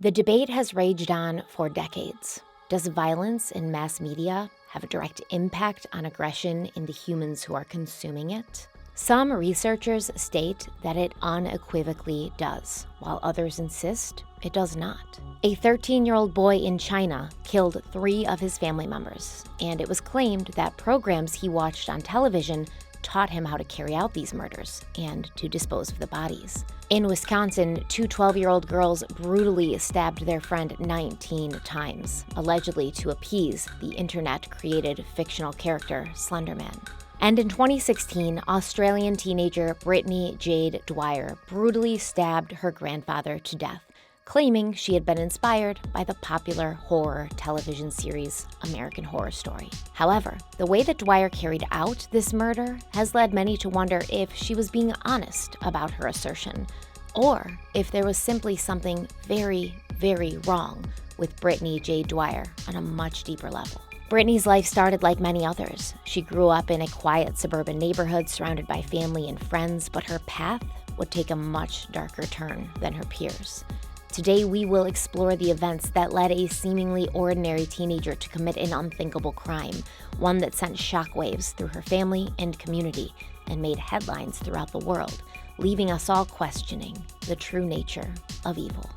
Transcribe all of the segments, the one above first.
The debate has raged on for decades. Does violence in mass media have a direct impact on aggression in the humans who are consuming it? Some researchers state that it unequivocally does, while others insist it does not. A 13-year-old boy in China killed 3 of his family members, and it was claimed that programs he watched on television taught him how to carry out these murders and to dispose of the bodies. In Wisconsin, 2 12-year-old girls brutally stabbed their friend 19 times, allegedly to appease the internet-created fictional character Slenderman. And in 2016, Australian teenager Brittany Jade Dwyer brutally stabbed her grandfather to death, claiming she had been inspired by the popular horror television series American Horror Story. However, the way that Dwyer carried out this murder has led many to wonder if she was being honest about her assertion, or if there was simply something very, very wrong with Brittany J. Dwyer on a much deeper level. Brittany's life started like many others. She grew up in a quiet suburban neighborhood surrounded by family and friends, but her path would take a much darker turn than her peers. Today, we will explore the events that led a seemingly ordinary teenager to commit an unthinkable crime, one that sent shockwaves through her family and community and made headlines throughout the world, leaving us all questioning the true nature of evil.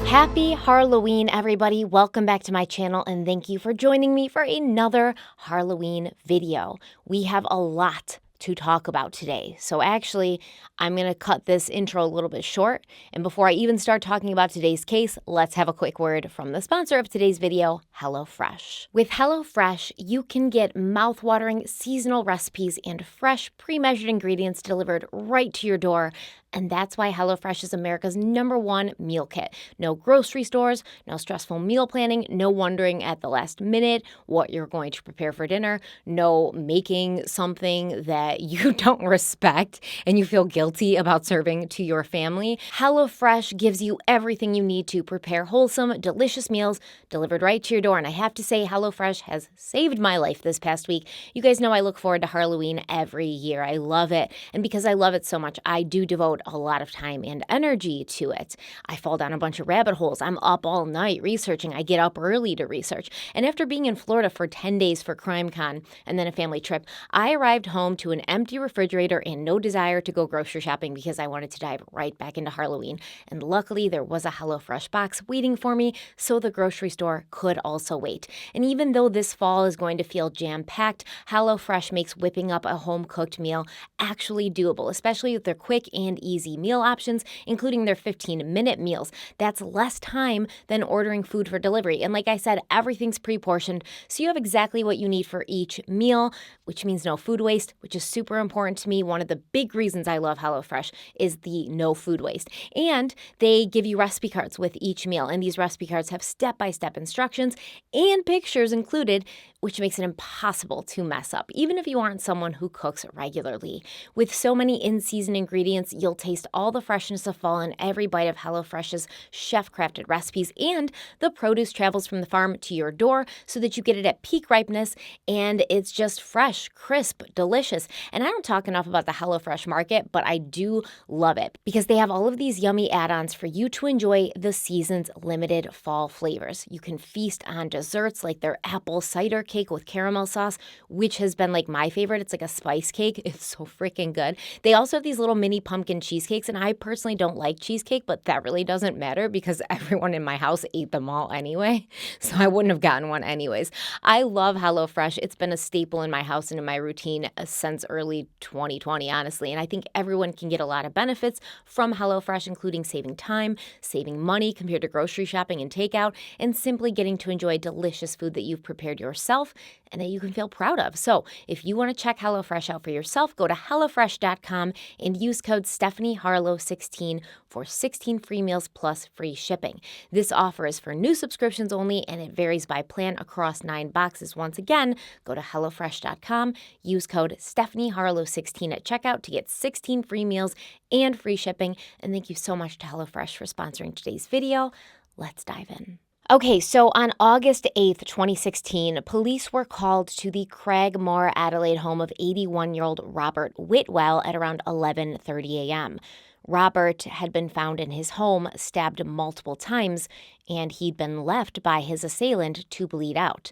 Happy Harloween, everybody. Welcome back to my channel, and thank you for joining me for another Harloween video. We have a lot to talk about today. So actually, I'm going to cut this intro a little bit short. And before I even start talking about today's case, let's have a quick word from the sponsor of today's video, HelloFresh. With HelloFresh, you can get mouth-watering seasonal recipes and fresh, pre-measured ingredients delivered right to your door. And that's why HelloFresh is America's #1 meal kit. No grocery stores, no stressful meal planning, no wondering at the last minute what you're going to prepare for dinner, no making something that you don't respect and you feel guilty about serving to your family. HelloFresh gives you everything you need to prepare wholesome, delicious meals delivered right to your door. And I have to say, HelloFresh has saved my life this past week. You guys know I look forward to Harloween every year. I love it. And because I love it so much, I do devote a lot of time and energy to it. I fall down a bunch of rabbit holes. I'm up all night researching. I get up early to research. And after being in Florida for 10 days for CrimeCon and then a family trip, I arrived home to an empty refrigerator and no desire to go grocery shopping because I wanted to dive right back into Harloween. And luckily, there was a HelloFresh box waiting for me, so the grocery store could also wait. And even though this fall is going to feel jam-packed, HelloFresh makes whipping up a home-cooked meal actually doable, especially with their quick and easy meal options, including their 15-minute meals. That's less time than ordering food for delivery. And like I said, everything's pre-portioned, so you have exactly what you need for each meal, which means no food waste, which is super important to me. One of the big reasons I love HelloFresh is the no food waste. And they give you recipe cards with each meal, and these recipe cards have step-by-step instructions and pictures included, which makes it impossible to mess up, even if you aren't someone who cooks regularly. With so many in-season ingredients, you'll taste all the freshness of fall in every bite of HelloFresh's chef-crafted recipes, and the produce travels from the farm to your door so that you get it at peak ripeness, and it's just fresh, crisp, delicious. And I don't talk enough about the HelloFresh market, but I do love it because they have all of these yummy add-ons for you to enjoy the season's limited fall flavors. You can feast on desserts like their apple cider cake with caramel sauce, which has been like my favorite. It's like a spice cake. It's so freaking good. They also have these little mini pumpkin cheesecakes, and I personally don't like cheesecake, but that really doesn't matter because everyone in my house ate them all anyway, so I wouldn't have gotten one anyways. I love HelloFresh. It's been a staple in my house and in my routine since early 2020, honestly, and I think everyone can get a lot of benefits from HelloFresh, including saving time, saving money compared to grocery shopping and takeout, and simply getting to enjoy delicious food that you've prepared yourself and that you can feel proud of. So if you want to check HelloFresh out for yourself, go to HelloFresh.com and use code stephanieharlowe16 for 16 free meals plus free shipping. This offer is for new subscriptions only, and it varies by plan across 9 boxes. Once again, go to HelloFresh.com, use code stephanieharlowe16 at checkout to get 16 free meals and free shipping. And thank you so much to HelloFresh for sponsoring today's video. Let's dive in. Okay, so on August 8th, 2016, police were called to the Craigmore, Adelaide home of 81-year-old Robert Whitwell at around 11:30 a.m. Robert had been found in his home, stabbed multiple times, and he'd been left by his assailant to bleed out.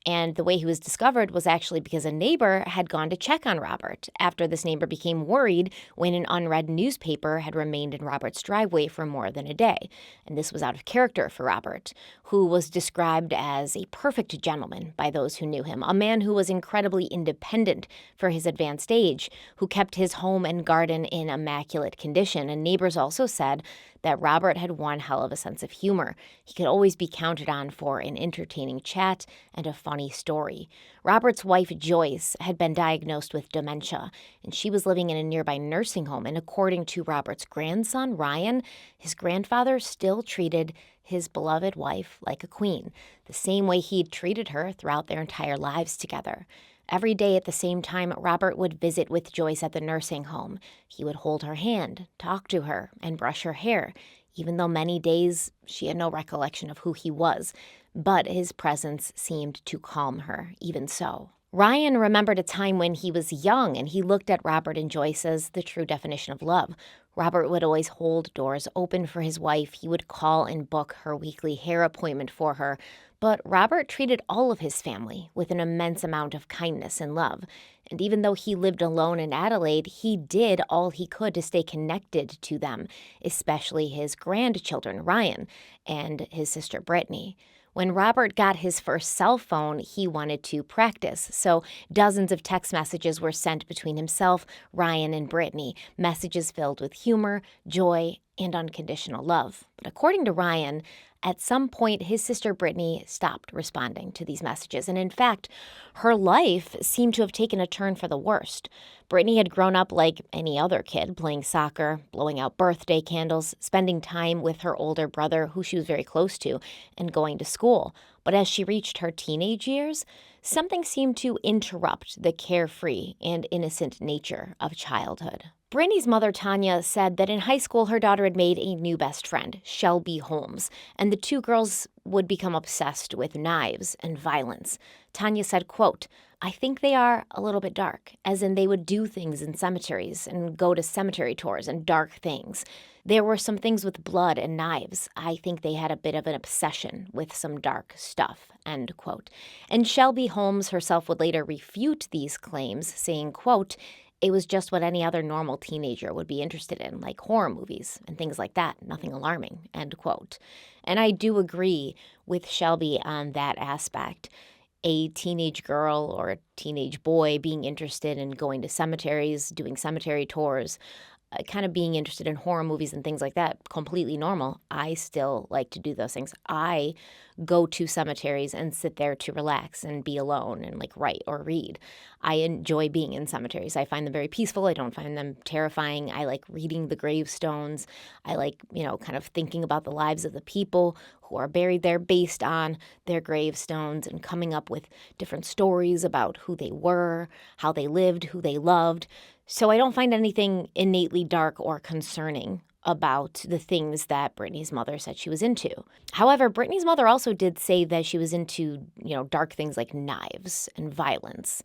And the way he was discovered was actually because a neighbor had gone to check on Robert after this neighbor became worried when an unread newspaper had remained in Robert's driveway for more than a day. And this was out of character for Robert, who was described as a perfect gentleman by those who knew him, a man who was incredibly independent for his advanced age, who kept his home and garden in immaculate condition. And neighbors also said that Robert had one hell of a sense of humor. He could always be counted on for an entertaining chat and a funny story. Robert's wife, Joyce, had been diagnosed with dementia, and she was living in a nearby nursing home. And according to Robert's grandson, Ryan, his grandfather still treated his beloved wife like a queen, the same way he'd treated her throughout their entire lives together. Every day at the same time, Robert would visit with Joyce at the nursing home. He would hold her hand, talk to her, and brush her hair, even though many days she had no recollection of who he was. But his presence seemed to calm her, even so. Ryan remembered a time when he was young and he looked at Robert and Joyce as the true definition of love. Robert would always hold doors open for his wife. He would call and book her weekly hair appointment for her. But Robert treated all of his family with an immense amount of kindness and love. And even though he lived alone in Adelaide, he did all he could to stay connected to them, especially his grandchildren, Ryan, and his sister, Brittany. When Robert got his first cell phone, he wanted to practice, so dozens of text messages were sent between himself, Ryan, and Brittany, messages filled with humor, joy, and unconditional love. But according to Ryan, at some point, his sister Brittany stopped responding to these messages, and in fact, her life seemed to have taken a turn for the worst. Brittany had grown up like any other kid, playing soccer, blowing out birthday candles, spending time with her older brother, who she was very close to, and going to school. But as she reached her teenage years, something seemed to interrupt the carefree and innocent nature of childhood. Brittany's mother, Tanya, said that in high school her daughter had made a new best friend, Shelby Holmes, and the two girls would become obsessed with knives and violence. Tanya said, quote, "I think they are a little bit dark, as in they would do things in cemeteries and go to cemetery tours and dark things. There were some things with blood and knives. I think they had a bit of an obsession with some dark stuff," end quote. And Shelby Holmes herself would later refute these claims, saying, quote, "It was just what any other normal teenager would be interested in, like horror movies and things like that, nothing alarming," end quote. And I do agree with Shelby on that aspect. A teenage girl or a teenage boy being interested in going to cemeteries, doing cemetery tours, kind of being interested in horror movies and things like that, completely normal. I still like to do those things. I go to cemeteries and sit there to relax and be alone and like write or read. I enjoy being in cemeteries. I find them very peaceful. I don't find them terrifying. I like reading the gravestones. I like, kind of thinking about the lives of the people who are buried there based on their gravestones and coming up with different stories about who they were, how they lived, who they loved. So I don't find anything innately dark or concerning about the things that Brittany's mother said she was into. However, Brittany's mother also did say that she was into, dark things like knives and violence.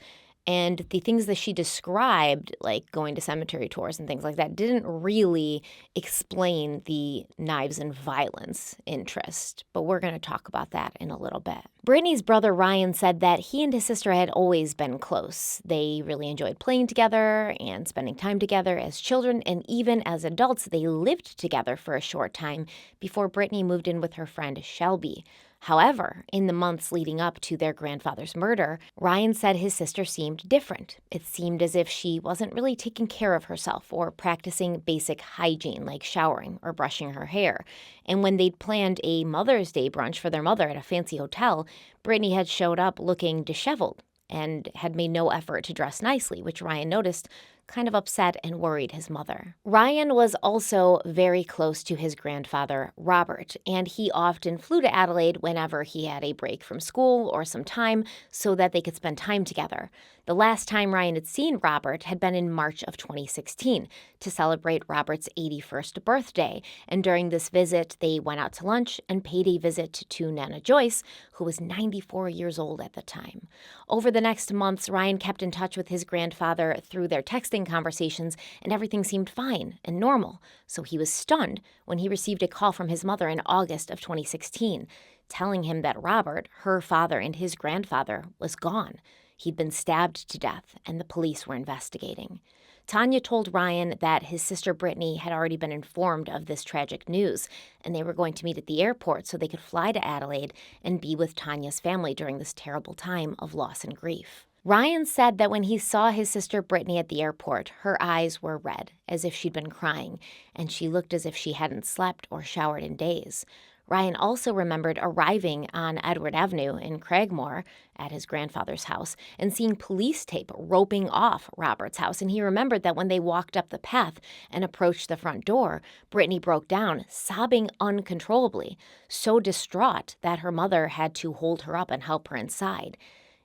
And the things that she described, like going to cemetery tours and things like that, didn't really explain the knives and violence interest. But we're going to talk about that in a little bit. Brittany's brother Ryan said that he and his sister had always been close. They really enjoyed playing together and spending time together as children, and even as adults, they lived together for a short time before Brittany moved in with her friend Shelby. However, in the months leading up to their grandfather's murder, Ryan said his sister seemed different. It seemed as if she wasn't really taking care of herself or practicing basic hygiene like showering or brushing her hair. And when they'd planned a Mother's Day brunch for their mother at a fancy hotel, Brittany had showed up looking disheveled and had made no effort to dress nicely, which Ryan noticed kind of upset and worried his mother. Ryan was also very close to his grandfather, Robert, and he often flew to Adelaide whenever he had a break from school or some time so that they could spend time together. The last time Ryan had seen Robert had been in March of 2016 to celebrate Robert's 81st birthday, and during this visit, they went out to lunch and paid a visit to Nana Joyce, who was 94 years old at the time. Over the next months, Ryan kept in touch with his grandfather through their texting conversations, and everything seemed fine and normal, so he was stunned when he received a call from his mother in August of 2016, telling him that Robert, her father and his grandfather, was gone. He'd been stabbed to death, and the police were investigating. Tanya told Ryan that his sister Brittany had already been informed of this tragic news, and they were going to meet at the airport so they could fly to Adelaide and be with Tanya's family during this terrible time of loss and grief. Ryan said that when he saw his sister Brittany at the airport, her eyes were red, as if she'd been crying, and she looked as if she hadn't slept or showered in days. Ryan also remembered arriving on Edward Avenue in Craigmore at his grandfather's house and seeing police tape roping off Robert's house. And he remembered that when they walked up the path and approached the front door, Brittany broke down, sobbing uncontrollably, so distraught that her mother had to hold her up and help her inside.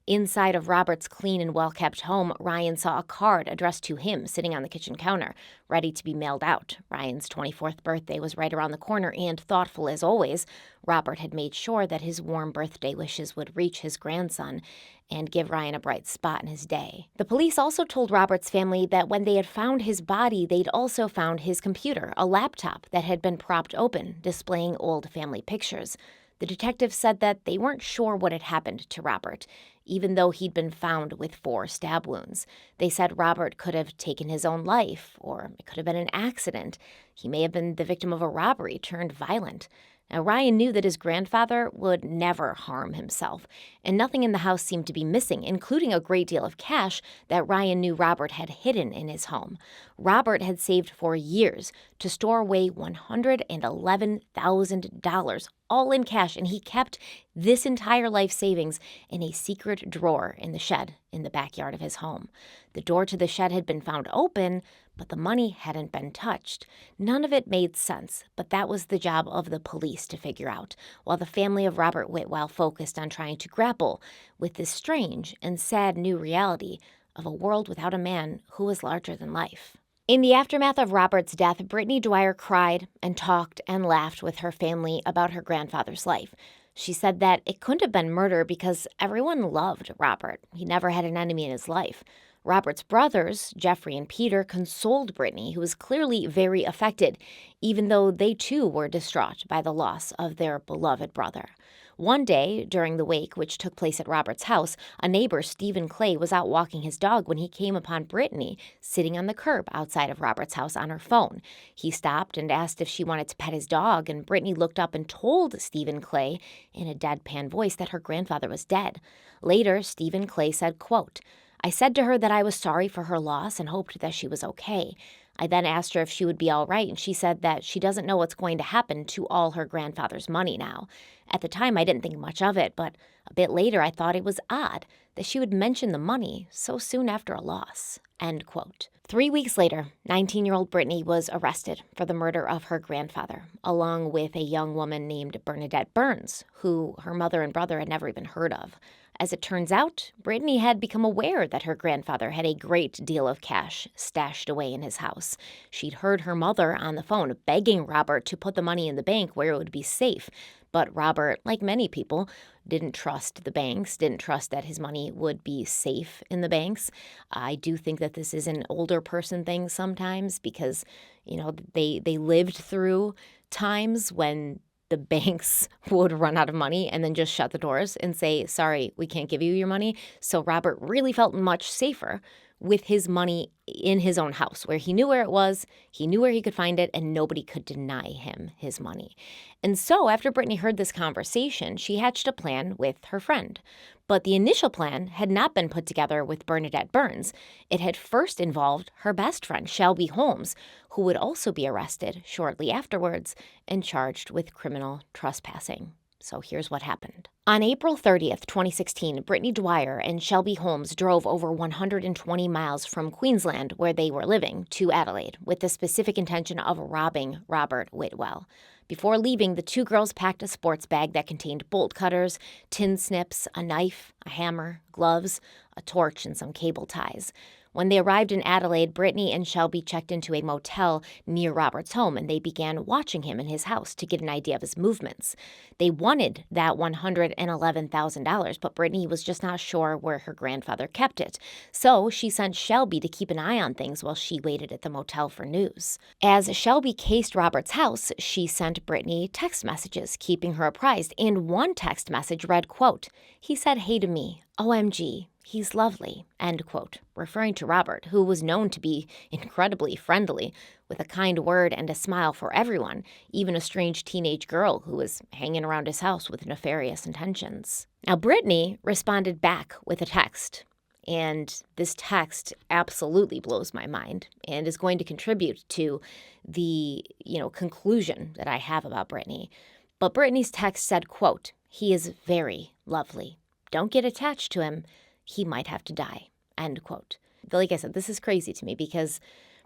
Inside of Robert's clean and well-kept home, Ryan saw a card addressed to him sitting on the kitchen counter, ready to be mailed out. Ryan's 24th birthday was right around the corner, and thoughtful as always, Robert had made sure that his warm birthday wishes would reach his grandson and give Ryan a bright spot in his day. The police also told Robert's family that when they had found his body, they'd also found his computer, a laptop that had been propped open, displaying old family pictures. The detectives said that they weren't sure what had happened to Robert, even though he'd been found with 4 stab wounds. They said Robert could have taken his own life, or it could have been an accident. He may have been the victim of a robbery turned violent. Now, Ryan knew that his grandfather would never harm himself, and nothing in the house seemed to be missing, including a great deal of cash that Ryan knew Robert had hidden in his home. Robert had saved for years to store away $111,000, all in cash, and he kept this entire life savings in a secret drawer in the shed in the backyard of his home. The door to the shed had been found open, but the money hadn't been touched. None of it made sense, but that was the job of the police to figure out, while the family of Robert Whitwell focused on trying to grapple with this strange and sad new reality of a world without a man who was larger than life. In the aftermath of Robert's death, Brittany Dwyer cried and talked and laughed with her family about her grandfather's life. She said that it couldn't have been murder because everyone loved Robert. He never had an enemy in his life. Robert's brothers, Jeffrey and Peter, consoled Brittany, who was clearly very affected, even though they too were distraught by the loss of their beloved brother. One day, during the wake, which took place at Robert's house, a neighbor, Stephen Clay, was out walking his dog when he came upon Brittany sitting on the curb outside of Robert's house on her phone. He stopped and asked if she wanted to pet his dog, and Brittany looked up and told Stephen Clay in a deadpan voice that her grandfather was dead. Later, Stephen Clay said, quote, "I said to her that I was sorry for her loss and hoped that she was okay. I then asked her if she would be all right, and she said that she doesn't know what's going to happen to all her grandfather's money now. At the time, I didn't think much of it, but a bit later I thought it was odd that she would mention the money so soon after a loss." End quote. 3 weeks later, 19-year-old Brittany was arrested for the murder of her grandfather, along with a young woman named Bernadette Burns, who her mother and brother had never even heard of. As it turns out, Brittany had become aware that her grandfather had a great deal of cash stashed away in his house. She'd heard her mother on the phone begging Robert to put the money in the bank where it would be safe. But Robert, like many people, didn't trust the banks, didn't trust that his money would be safe in the banks. I do think that this is an older person thing sometimes because, they lived through times when the banks would run out of money and then just shut the doors and say, sorry, we can't give you your money. So Robert really felt much safer with his money in his own house, where he knew where it was, he knew where he could find it, and nobody could deny him his money. And so after Brittany heard this conversation, she hatched a plan with her friend. But the initial plan had not been put together with Bernadette Burns. It had first involved her best friend, Shelby Holmes, who would also be arrested shortly afterwards and charged with criminal trespassing. So here's what happened. On April 30th, 2016, Brittany Dwyer and Shelby Holmes drove over 120 miles from Queensland, where they were living, to Adelaide, with the specific intention of robbing Robert Whitwell. Before leaving, the two girls packed a sports bag that contained bolt cutters, tin snips, a knife, a hammer, gloves, a torch, and some cable ties. When they arrived in Adelaide, Brittany and Shelby checked into a motel near Robert's home, and they began watching him in his house to get an idea of his movements. They wanted that $111,000, but Brittany was just not sure where her grandfather kept it. So she sent Shelby to keep an eye on things while she waited at the motel for news. As Shelby cased Robert's house, she sent Brittany text messages, keeping her apprised. And one text message read, quote, "He said hey to me. OMG. He's lovely," end quote, referring to Robert, who was known to be incredibly friendly, with a kind word and a smile for everyone, even a strange teenage girl who was hanging around his house with nefarious intentions. Now, Brittany responded back with a text, and this text absolutely blows my mind and is going to contribute to the, conclusion that I have about Brittany. But Brittany's text said, quote, "He is very lovely. Don't get attached to him. He might have to die," end quote. Like I said, this is crazy to me because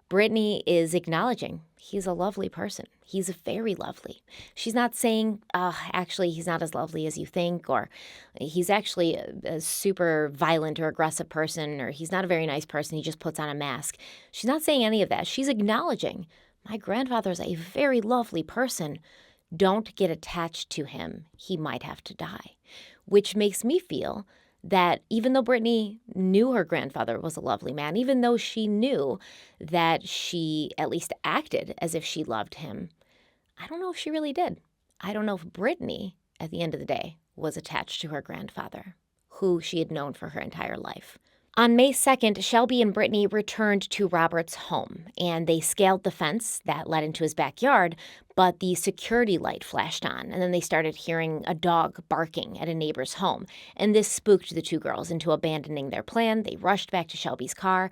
Brittany is acknowledging he's a lovely person. He's very lovely. She's not saying, actually, he's not as lovely as you think, or he's actually a super violent or aggressive person, or he's not a very nice person. He just puts on a mask. She's not saying any of that. She's acknowledging my grandfather's a very lovely person. Don't get attached to him. He might have to die, which makes me feel that even though Brittany knew her grandfather was a lovely man, even though she knew that she at least acted as if she loved him, I don't know if she really did. I don't know if Brittany, at the end of the day, was attached to her grandfather, who she had known for her entire life. On May 2nd, Shelby and Brittany returned to Robert's home, and they scaled the fence that led into his backyard, but the security light flashed on, and then they started hearing a dog barking at a neighbor's home, and this spooked the two girls into abandoning their plan. They rushed back to Shelby's car,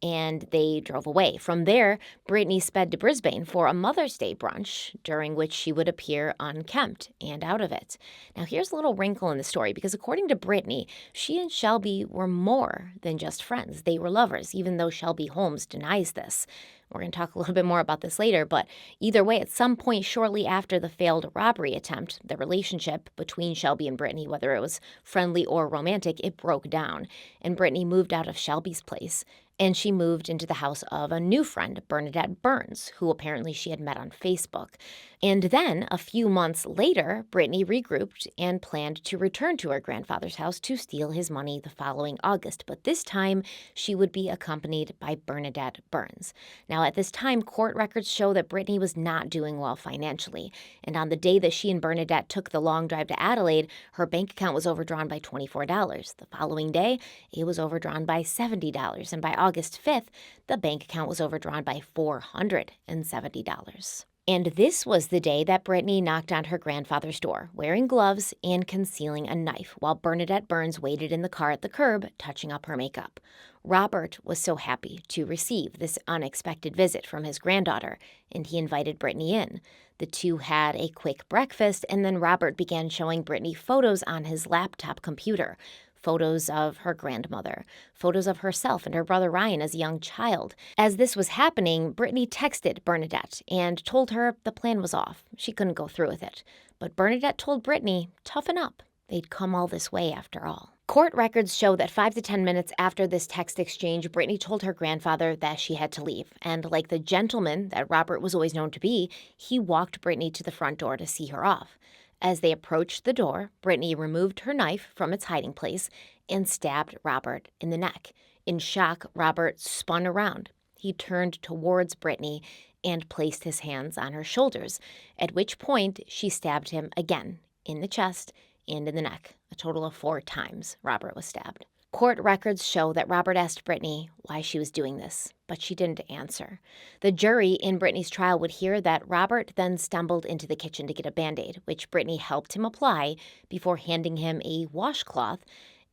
and they drove away. From there, Brittany sped to Brisbane for a Mother's Day brunch, during which she would appear unkempt and out of it. Now, here's a little wrinkle in the story, because according to Brittany, she and Shelby were more than just friends. They were lovers, even though Shelby Holmes denies this. We're going to talk a little bit more about this later, but either way, at some point shortly after the failed robbery attempt, the relationship between Shelby and Brittany, whether it was friendly or romantic, it broke down, and Brittany moved out of Shelby's place, and she moved into the house of a new friend, Bernadette Burns, who apparently she had met on Facebook. And then, a few months later, Brittany regrouped and planned to return to her grandfather's house to steal his money the following August, but this time she would be accompanied by Bernadette Burns. Now, at this time, court records show that Brittany was not doing well financially, and on the day that she and Bernadette took the long drive to Adelaide, her bank account was overdrawn by $24. The following day, it was overdrawn by $70, and by August 5th, the bank account was overdrawn by $470. And this was the day that Brittany knocked on her grandfather's door, wearing gloves and concealing a knife, while Bernadette Burns waited in the car at the curb, touching up her makeup. Robert was so happy to receive this unexpected visit from his granddaughter, and he invited Brittany in. The two had a quick breakfast, and then Robert began showing Brittany photos on his laptop computer. Photos of her grandmother, photos of herself and her brother Ryan as a young child. As this was happening, Brittany texted Bernadette and told her the plan was off. She couldn't go through with it. But Bernadette told Brittany, toughen up. They'd come all this way after all. Court records show that 5 to 10 minutes after this text exchange, Brittany told her grandfather that she had to leave. And like the gentleman that Robert was always known to be, he walked Brittany to the front door to see her off. As they approached the door, Brittany removed her knife from its hiding place and stabbed Robert in the neck. In shock, Robert spun around. He turned towards Brittany and placed his hands on her shoulders, at which point she stabbed him again in the chest and in the neck. A total of 4 times Robert was stabbed. Court records show that Robert asked Brittany why she was doing this, but she didn't answer. The jury in Brittany's trial would hear that Robert then stumbled into the kitchen to get a Band-Aid, which Brittany helped him apply before handing him a washcloth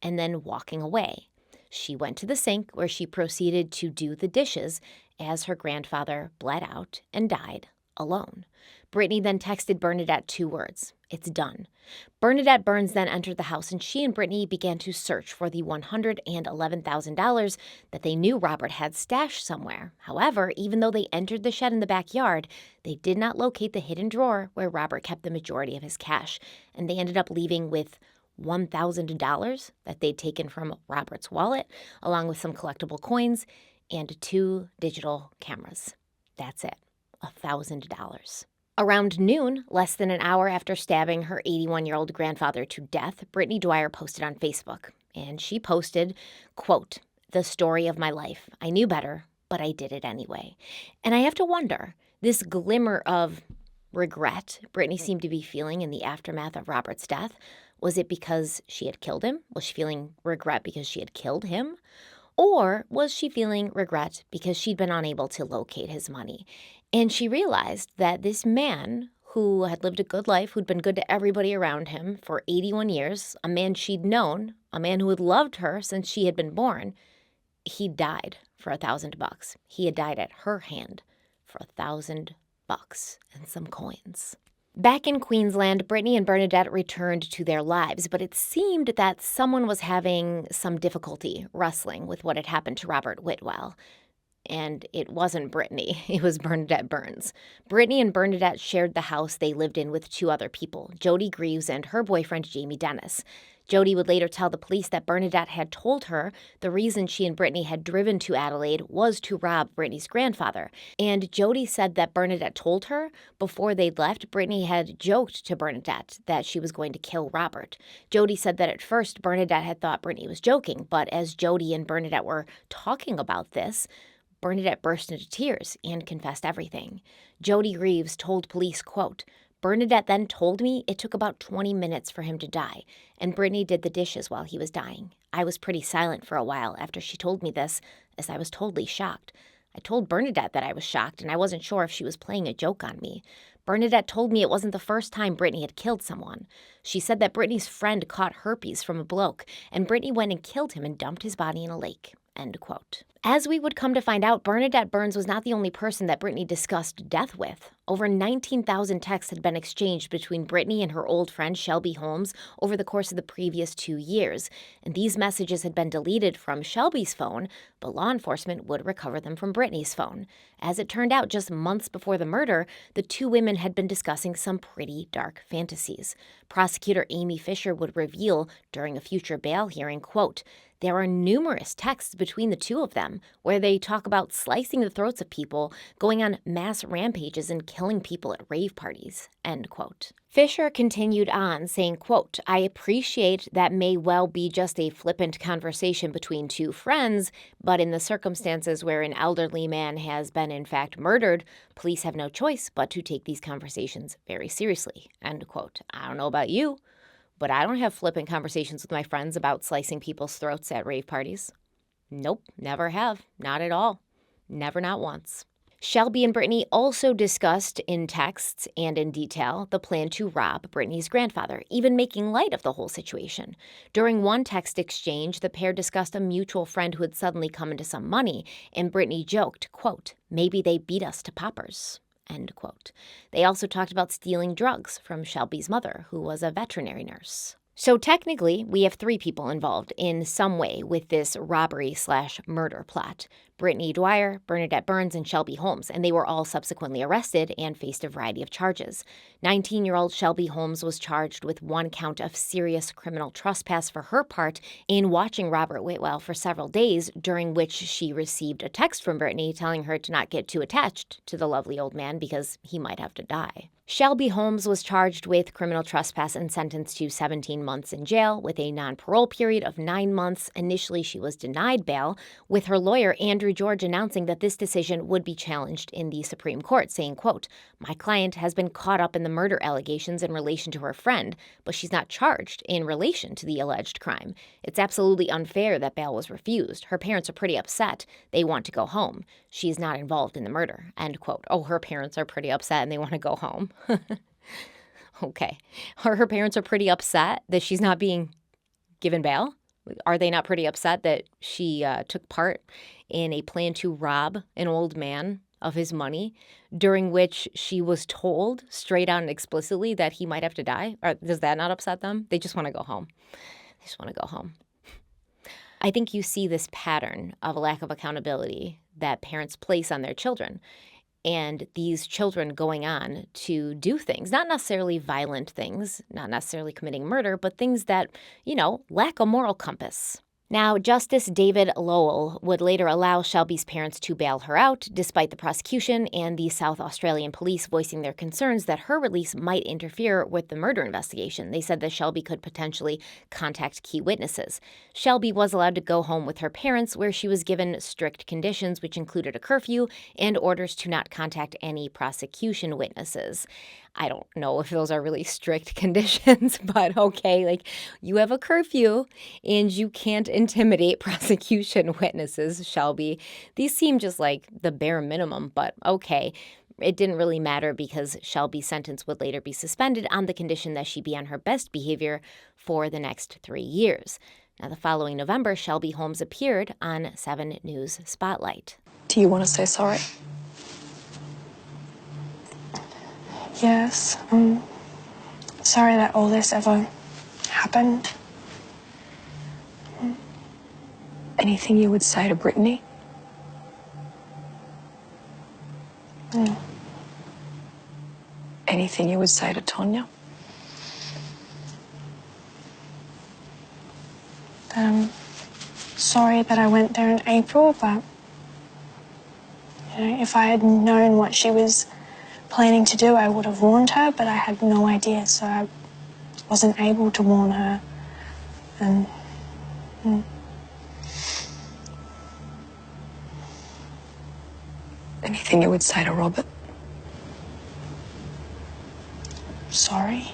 and then walking away. She went to the sink where she proceeded to do the dishes as her grandfather bled out and died alone. Brittany then texted Bernadette 2 words, It's done. Bernadette Burns then entered the house, and she and Brittany began to search for the $111,000 that they knew Robert had stashed somewhere. However, even though they entered the shed in the backyard, they did not locate the hidden drawer where Robert kept the majority of his cash, and they ended up leaving with $1,000 that they'd taken from Robert's wallet, along with some collectible coins and 2 digital cameras. That's it, $1,000. Around noon, less than an hour after stabbing her 81-year-old grandfather to death, Brittany Dwyer posted on Facebook. And she posted, quote, "The story of my life. I knew better, but I did it anyway." And I have to wonder, this glimmer of regret Brittany seemed to be feeling in the aftermath of Robert's death, was it because she had killed him? Was she feeling regret because she had killed him? Or was she feeling regret because she'd been unable to locate his money? And she realized that this man who had lived a good life, who'd been good to everybody around him for 81 years, a man she'd known, a man who had loved her since she had been born, he died for $1,000. He had died at her hand for $1,000 and some coins. Back in Queensland, Brittany and Bernadette returned to their lives, but it seemed that someone was having some difficulty wrestling with what had happened to Robert Whitwell. And it wasn't Brittany, it was Bernadette Burns. Brittany and Bernadette shared the house they lived in with 2 other people, Jody Greaves and her boyfriend Jamie Dennis. Jody would later tell the police that Bernadette had told her the reason she and Brittany had driven to Adelaide was to rob Brittany's grandfather. And Jody said that Bernadette told her before they'd left, Brittany had joked to Bernadette that she was going to kill Robert. Jody said that at first Bernadette had thought Brittany was joking, but as Jody and Bernadette were talking about this, Bernadette burst into tears and confessed everything. Jody Greaves told police, quote, "Bernadette then told me it took about 20 minutes for him to die, and Brittany did the dishes while he was dying. I was pretty silent for a while after she told me this, as I was totally shocked. I told Bernadette that I was shocked, and I wasn't sure if she was playing a joke on me. Bernadette told me it wasn't the first time Brittany had killed someone. She said that Brittany's friend caught herpes from a bloke, and Brittany went and killed him and dumped his body in a lake." End quote. As we would come to find out, Bernadette Burns was not the only person that Brittany discussed death with. Over 19,000 texts had been exchanged between Brittany and her old friend Shelby Holmes over the course of the previous 2 years, and these messages had been deleted from Shelby's phone, but law enforcement would recover them from Brittany's phone. As it turned out, just months before the murder, the 2 women had been discussing some pretty dark fantasies. Prosecutor Amy Fisher would reveal during a future bail hearing, quote, "There are numerous texts between the 2 of them where they talk about slicing the throats of people, going on mass rampages, and killing people at rave parties," end quote. Fisher continued on, saying, quote, "I appreciate that may well be just a flippant conversation between 2 friends, but in the circumstances where an elderly man has been in fact murdered, police have no choice but to take these conversations very seriously," end quote. I don't know about you, but I don't have flippant conversations with my friends about slicing people's throats at rave parties. Nope, never have. Not at all. Never, not once. Shelby and Brittany also discussed in texts and in detail the plan to rob Brittany's grandfather, even making light of the whole situation. During one text exchange, the pair discussed a mutual friend who had suddenly come into some money, and Brittany joked, quote, "Maybe they beat us to poppers," end quote. They also talked about stealing drugs from Shelby's mother, who was a veterinary nurse. So technically, we have 3 people involved in some way with this robbery/murder plot. Brittany Dwyer, Bernadette Burns, and Shelby Holmes, and they were all subsequently arrested and faced a variety of charges. 19-year-old Shelby Holmes was charged with 1 count of serious criminal trespass for her part in watching Robert Whitwell for several days, during which she received a text from Brittany telling her to not get too attached to the lovely old man because he might have to die. Shelby Holmes was charged with criminal trespass and sentenced to 17 months in jail with a non-parole period of 9 months. Initially, she was denied bail, with her lawyer, Andrew George, announcing that this decision would be challenged in the Supreme Court, saying, quote, "My client has been caught up in the murder allegations in relation to her friend, but she's not charged in relation to the alleged crime. It's absolutely unfair that bail was refused. Her parents are pretty upset. They want to go home. She's not involved in the murder," end quote. Oh, her parents are pretty upset and they want to go home. Okay. Her parents are pretty upset that she's not being given bail? Are they not pretty upset that she took part in a plan to rob an old man of his money, during which she was told straight out and explicitly that he might have to die? Or does that not upset them? They just want to go home. They just want to go home. I think you see this pattern of a lack of accountability that parents place on their children, and these children going on to do things, not necessarily violent things, not necessarily committing murder, but things that, lack a moral compass. Now, Justice David Lowell would later allow Shelby's parents to bail her out, despite the prosecution and the South Australian police voicing their concerns that her release might interfere with the murder investigation. They said that Shelby could potentially contact key witnesses. Shelby was allowed to go home with her parents, where she was given strict conditions, which included a curfew and orders to not contact any prosecution witnesses. I don't know if those are really strict conditions, but okay, you have a curfew and you can't intimidate prosecution witnesses, Shelby. These seem just like the bare minimum, but okay. It didn't really matter because Shelby's sentence would later be suspended on the condition that she be on her best behavior for the next 3 years. Now, the following November, Shelby Holmes appeared on 7 News Spotlight. Do you want to say sorry? Yes, I'm sorry that all this ever happened. Anything you would say to Brittany? No. Anything you would say to Tonya? I'm sorry that I went there in April, but if I had known what she was planning to do, I would have warned her, but I had no idea, so I wasn't able to warn her. And Anything you would say to Robert? sorry.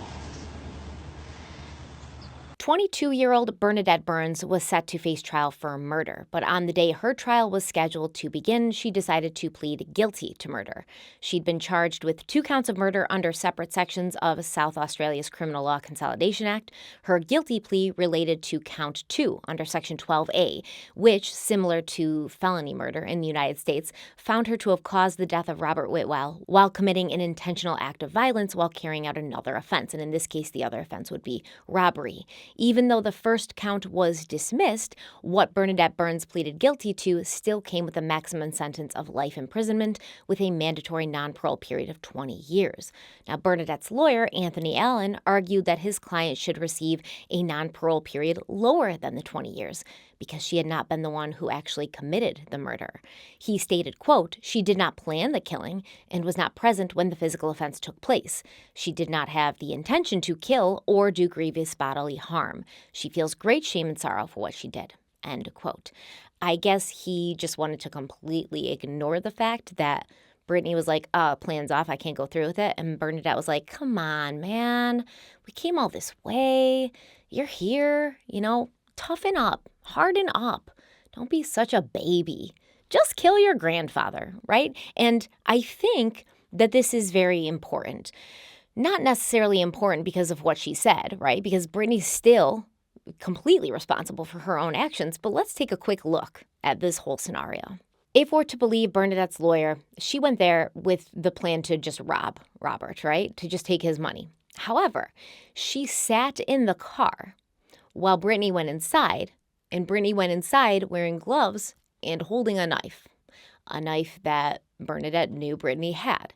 22-year-old Bernadette Burns was set to face trial for murder, but on the day her trial was scheduled to begin, she decided to plead guilty to murder. She'd been charged with 2 counts of murder under separate sections of South Australia's Criminal Law Consolidation Act. Her guilty plea related to count 2 under Section 12A, which, similar to felony murder in the United States, found her to have caused the death of Robert Whitwell while committing an intentional act of violence while carrying out another offense. And in this case, the other offense would be robbery. Even though the first count was dismissed, what Bernadette Burns pleaded guilty to still came with a maximum sentence of life imprisonment with a mandatory non-parole period of 20 years. Now, Bernadette's lawyer, Anthony Allen, argued that his client should receive a non-parole period lower than the 20 years because she had not been the one who actually committed the murder. He stated, quote, "She did not plan the killing and was not present when the physical offense took place. She did not have the intention to kill or do grievous bodily harm. She feels great shame and sorrow for what she did," end quote. I guess he just wanted to completely ignore the fact that Brittany was like, plan's off, I can't go through with it. And Bernadette was like, come on, man. We came all this way. You're here, toughen up, harden up. Don't be such a baby. Just kill your grandfather, right? And I think that this is very important. Not necessarily important because of what she said, right? Because Brittany's still completely responsible for her own actions. But let's take a quick look at this whole scenario. If we're to believe Bernadette's lawyer, she went there with the plan to just rob Robert, right? To just take his money. However, she sat in the car while Brittany went inside, and Brittany went inside wearing gloves and holding a knife that Bernadette knew Brittany had.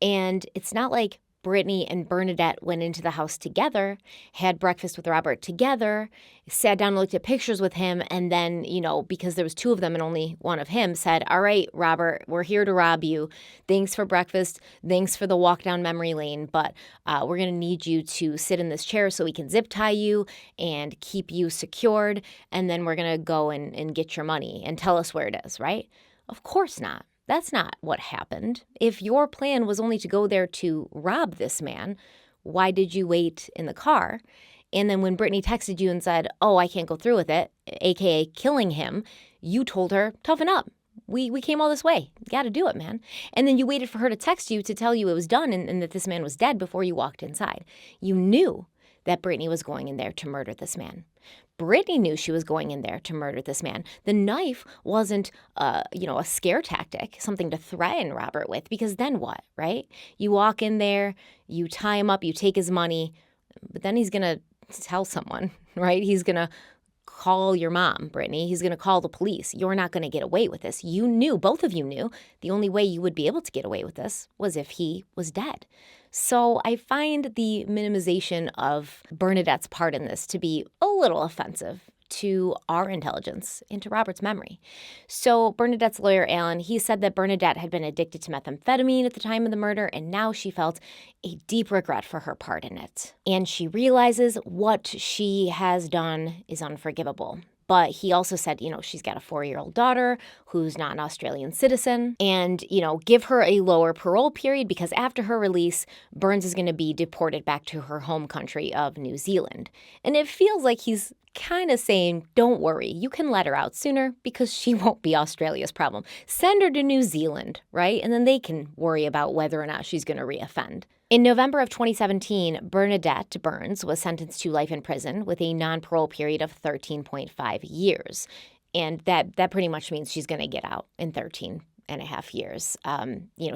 And it's not like Brittany and Bernadette went into the house together, had breakfast with Robert together, sat down and looked at pictures with him, and then, because there was 2 of them and only one of him, said, all right, Robert, we're here to rob you. Thanks for breakfast. Thanks for the walk down memory lane, but we're going to need you to sit in this chair so we can zip tie you and keep you secured, and then we're going to go and get your money and tell us where it is, right? Of course not. That's not what happened. If your plan was only to go there to rob this man, why did you wait in the car? And then when Brittany texted you and said, oh, I can't go through with it, aka killing him, you told her, toughen up. We came all this way. You got to do it, man. And then you waited for her to text you to tell you it was done and that this man was dead before you walked inside. You knew that Brittany was going in there to murder this man. Brittany knew she was going in there to murder this man. The knife wasn't, a scare tactic, something to threaten Robert with, because then what, right? You walk in there, you tie him up, you take his money, but then he's going to tell someone, right? He's going to call your mom, Brittany. He's going to call the police. You're not going to get away with this. You knew, both of you knew, the only way you would be able to get away with this was if he was dead. So I find the minimization of Bernadette's part in this to be a little offensive to our intelligence, into Robert's memory. So Bernadette's lawyer, Alan, he said that Bernadette had been addicted to methamphetamine at the time of the murder, and now she felt a deep regret for her part in it. And she realizes what she has done is unforgivable. But he also said, she's got a 4-year-old daughter who's not an Australian citizen, and, give her a lower parole period because after her release, Burns is going to be deported back to her home country of New Zealand. And it feels like he's kind of saying, don't worry, you can let her out sooner because she won't be Australia's problem. Send her to New Zealand, right? And then they can worry about whether or not she's going to reoffend. In November of 2017, Bernadette Burns was sentenced to life in prison with a non-parole period of 13.5 years. And that pretty much means she's going to get out in 13.5 years.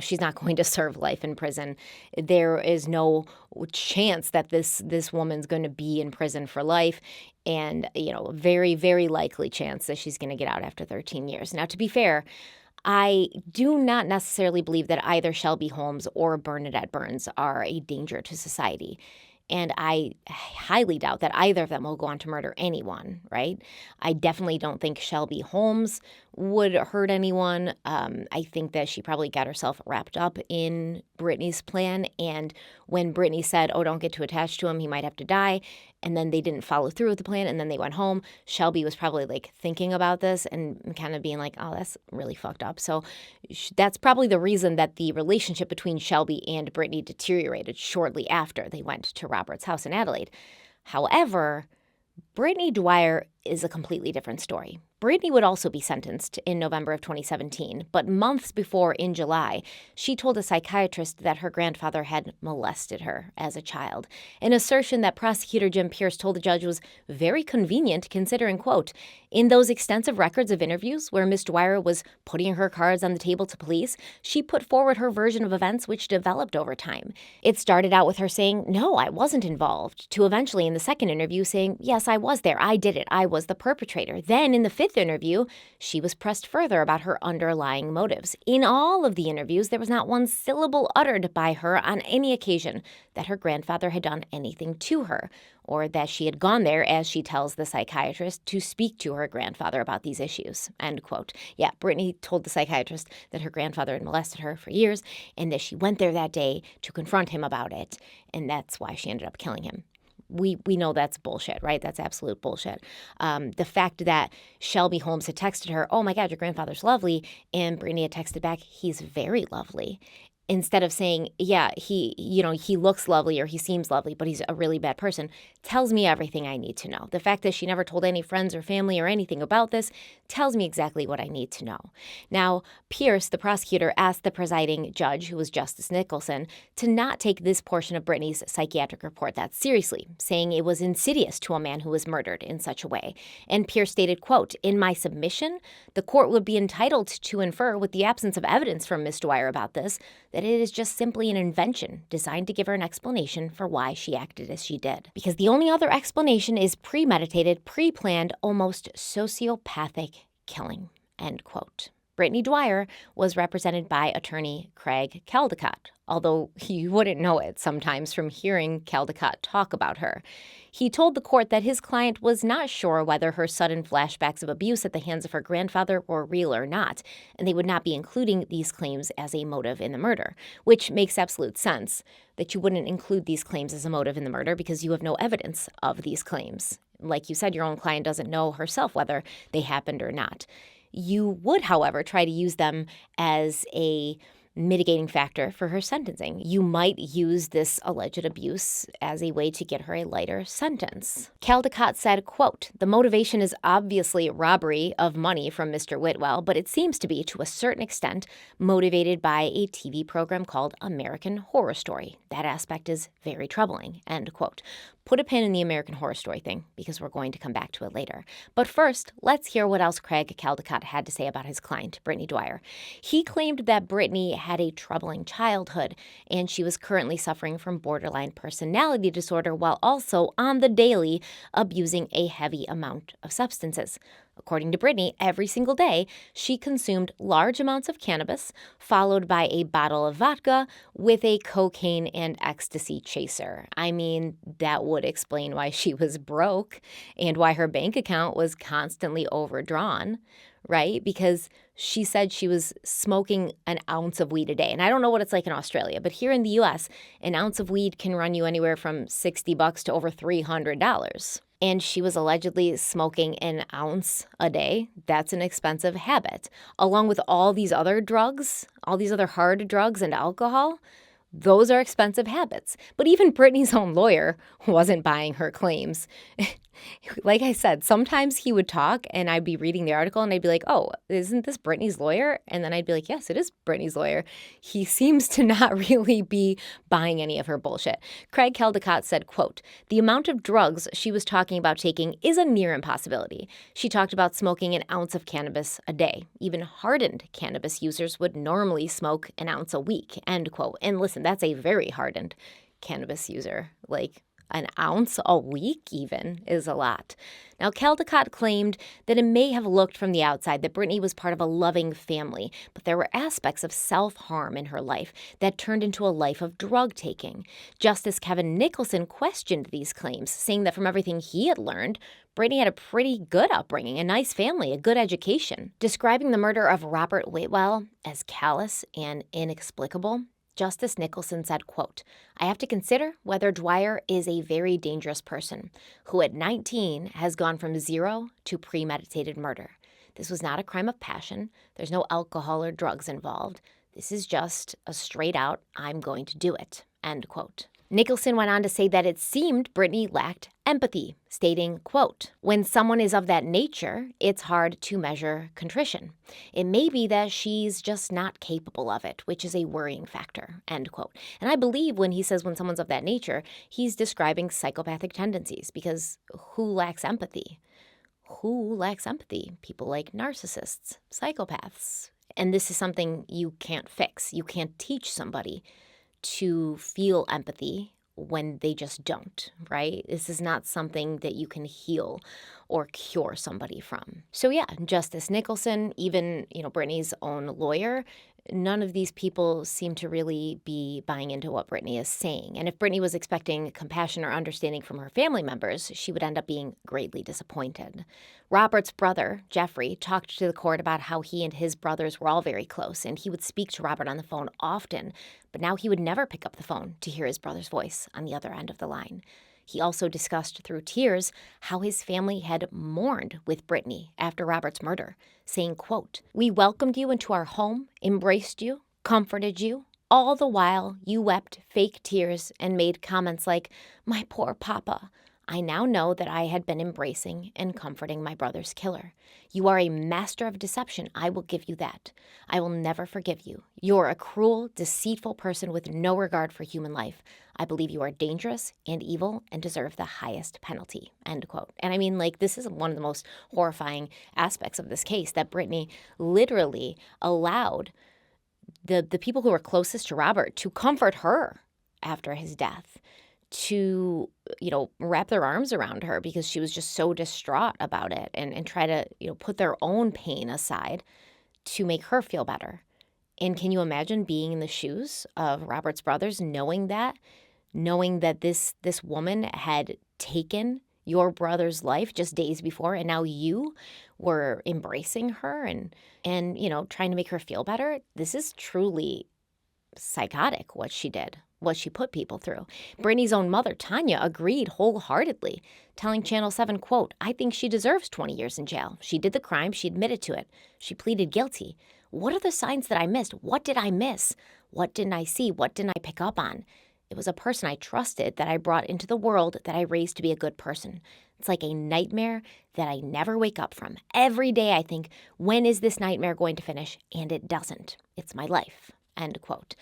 She's not going to serve life in prison. There is no chance that this woman's going to be in prison for life. And, very, very likely chance that she's going to get out after 13 years. Now, to be fair, I do not necessarily believe that either Shelby Holmes or Bernadette Burns are a danger to society. And I highly doubt that either of them will go on to murder anyone, right? I definitely don't think Shelby Holmes would hurt anyone. I think that she probably got herself wrapped up in Brittany's plan. And when Brittany said, oh, don't get too attached to him, he might have to die, and then they didn't follow through with the plan, and then they went home, Shelby was probably thinking about this and kind of being like, oh, that's really fucked up. So that's probably the reason that the relationship between Shelby and Brittany deteriorated shortly after they went to Robert's house in Adelaide. However, Brittany Dwyer is a completely different story. Brittany would also be sentenced in November of 2017, but months before, in July, she told a psychiatrist that her grandfather had molested her as a child, an assertion that prosecutor Jim Pierce told the judge was very convenient considering, quote, in those extensive records of interviews where Miss Dwyer was putting her cards on the table to police, she put forward her version of events which developed over time. It started out with her saying, no, I wasn't involved, to eventually in the second interview saying, yes, I was there, I did it, I was the perpetrator. Then in the fifth interview, she was pressed further about her underlying motives. In all of the interviews, there was not one syllable uttered by her on any occasion that her grandfather had done anything to her, or that she had gone there, as she tells the psychiatrist, to speak to her grandfather about these issues, end quote. Yeah, Brittany told the psychiatrist that her grandfather had molested her for years, and that she went there that day to confront him about it, and that's why she ended up killing him. We know that's bullshit, right? That's absolute bullshit. The fact that Shelby Holmes had texted her, oh my God, your grandfather's lovely, and Brittany had texted back, he's very lovely. Instead of saying, yeah, he looks lovely or he seems lovely, but he's a really bad person, tells me everything I need to know. The fact that she never told any friends or family or anything about this tells me exactly what I need to know. Now, Pierce, the prosecutor, asked the presiding judge, who was Justice Nicholson, to not take this portion of Brittany's psychiatric report that seriously, saying it was insidious to a man who was murdered in such a way. And Pierce stated, quote, in my submission, the court would be entitled to infer, with the absence of evidence from Miss Dwyer about this, that it is just simply an invention designed to give her an explanation for why she acted as she did. Because the only other explanation is premeditated, pre-planned, almost sociopathic killing, end quote. Brittany Dwyer was represented by attorney Craig Caldecott, although you wouldn't know it sometimes from hearing Caldecott talk about her. He told the court that his client was not sure whether her sudden flashbacks of abuse at the hands of her grandfather were real or not, and they would not be including these claims as a motive in the murder, which makes absolute sense that you wouldn't include these claims as a motive in the murder because you have no evidence of these claims. Like you said, your own client doesn't know herself whether they happened or not. You would, however, try to use them as a mitigating factor for her sentencing. You might use this alleged abuse as a way to get her a lighter sentence. Caldecott said, quote, the motivation is obviously robbery of money from Mr. Whitwell, but it seems to be, to a certain extent, motivated by a TV program called American Horror Story. That aspect is very troubling, end quote. put a pin in the American Horror Story thing because we're going to come back to it later. But first, let's hear what else Craig Caldicott had to say about his client, Brittany Dwyer. He claimed that Brittany had a troubling childhood and she was currently suffering from borderline personality disorder while also on the daily abusing a heavy amount of substances. According to Brittany, every single day, she consumed large amounts of cannabis, followed by a bottle of vodka with a cocaine and ecstasy chaser. I mean, that would explain why she was broke and why her bank account was constantly overdrawn, right? Because she said she was smoking an ounce of weed a day. And I don't know what it's like in Australia, but here in the US, an ounce of weed can run you anywhere from $60 to over $300. And she was allegedly smoking an ounce a day. That's an expensive habit. Along with all these other drugs, all these other hard drugs and alcohol, those are expensive habits. But even Brittany's own lawyer wasn't buying her claims. Like I said, sometimes he would talk and I'd be reading the article and I'd be like, oh, isn't this Brittany's lawyer? And then I'd be like, yes, it is Brittany's lawyer. He seems to not really be buying any of her bullshit. Craig Caldicott said, quote, the amount of drugs she was talking about taking is a near impossibility. She talked about smoking an ounce of cannabis a day. Even hardened cannabis users would normally smoke an ounce a week, end quote. And listen, that's a very hardened cannabis user. Like, an ounce a week even is a lot. Now, Caldicott claimed that it may have looked from the outside that Brittany was part of a loving family, but there were aspects of self-harm in her life that turned into a life of drug taking. Justice Kevin Nicholson questioned these claims, saying that from everything he had learned, Brittany had a pretty good upbringing, a nice family, a good education. Describing the murder of Robert Waitwell as callous and inexplicable, Justice Nicholson said, quote, I have to consider whether Dwyer is a very dangerous person who at 19 has gone from zero to premeditated murder. This was not a crime of passion. There's no alcohol or drugs involved. This is just a straight out, I'm going to do it, end quote. Nicholson went on to say that it seemed Brittany lacked empathy, stating, quote, when someone is of that nature, it's hard to measure contrition. It may be that she's just not capable of it, which is a worrying factor, end quote. And I believe when he says when someone's of that nature, he's describing psychopathic tendencies, because who lacks empathy? Who lacks empathy? People like narcissists, psychopaths. And this is something you can't fix. You can't teach somebody to feel empathy when they just don't, right? This is not something that you can heal or cure somebody from. So yeah, Justice Nicholson, even, Brittany's own lawyer, none of these people seem to really be buying into what Brittany is saying. And if Brittany was expecting compassion or understanding from her family members, she would end up being greatly disappointed. Robert's brother, Jeffrey, talked to the court about how he and his brothers were all very close, and he would speak to Robert on the phone often, but now he would never pick up the phone to hear his brother's voice on the other end of the line. He also discussed through tears how his family had mourned with Brittany after Robert's murder, saying, quote, we welcomed you into our home, embraced you, comforted you. All the while you wept fake tears and made comments like, my poor papa. I now know that I had been embracing and comforting my brother's killer. You are a master of deception. I will give you that. I will never forgive you. You're a cruel, deceitful person with no regard for human life. I believe you are dangerous and evil and deserve the highest penalty, end quote. And I mean, this is one of the most horrifying aspects of this case, that Brittany literally allowed the people who were closest to Robert to comfort her after his death, to, wrap their arms around her because she was just so distraught about it, and try to, put their own pain aside to make her feel better. And can you imagine being in the shoes of Robert's brothers, knowing that this woman had taken your brother's life just days before, and now you were embracing her and trying to make her feel better? This is truly psychotic, what she did, what she put people through. Brittany's own mother, Tanya, agreed wholeheartedly, telling Channel 7, quote, I think she deserves 20 years in jail. She did the crime. She admitted to it. She pleaded guilty. What are the signs that I missed? What did I miss? What didn't I see? What didn't I pick up on? It was a person I trusted that I brought into the world that I raised to be a good person. It's like a nightmare that I never wake up from. Every day I think, when is this nightmare going to finish? And it doesn't. It's my life, end quote.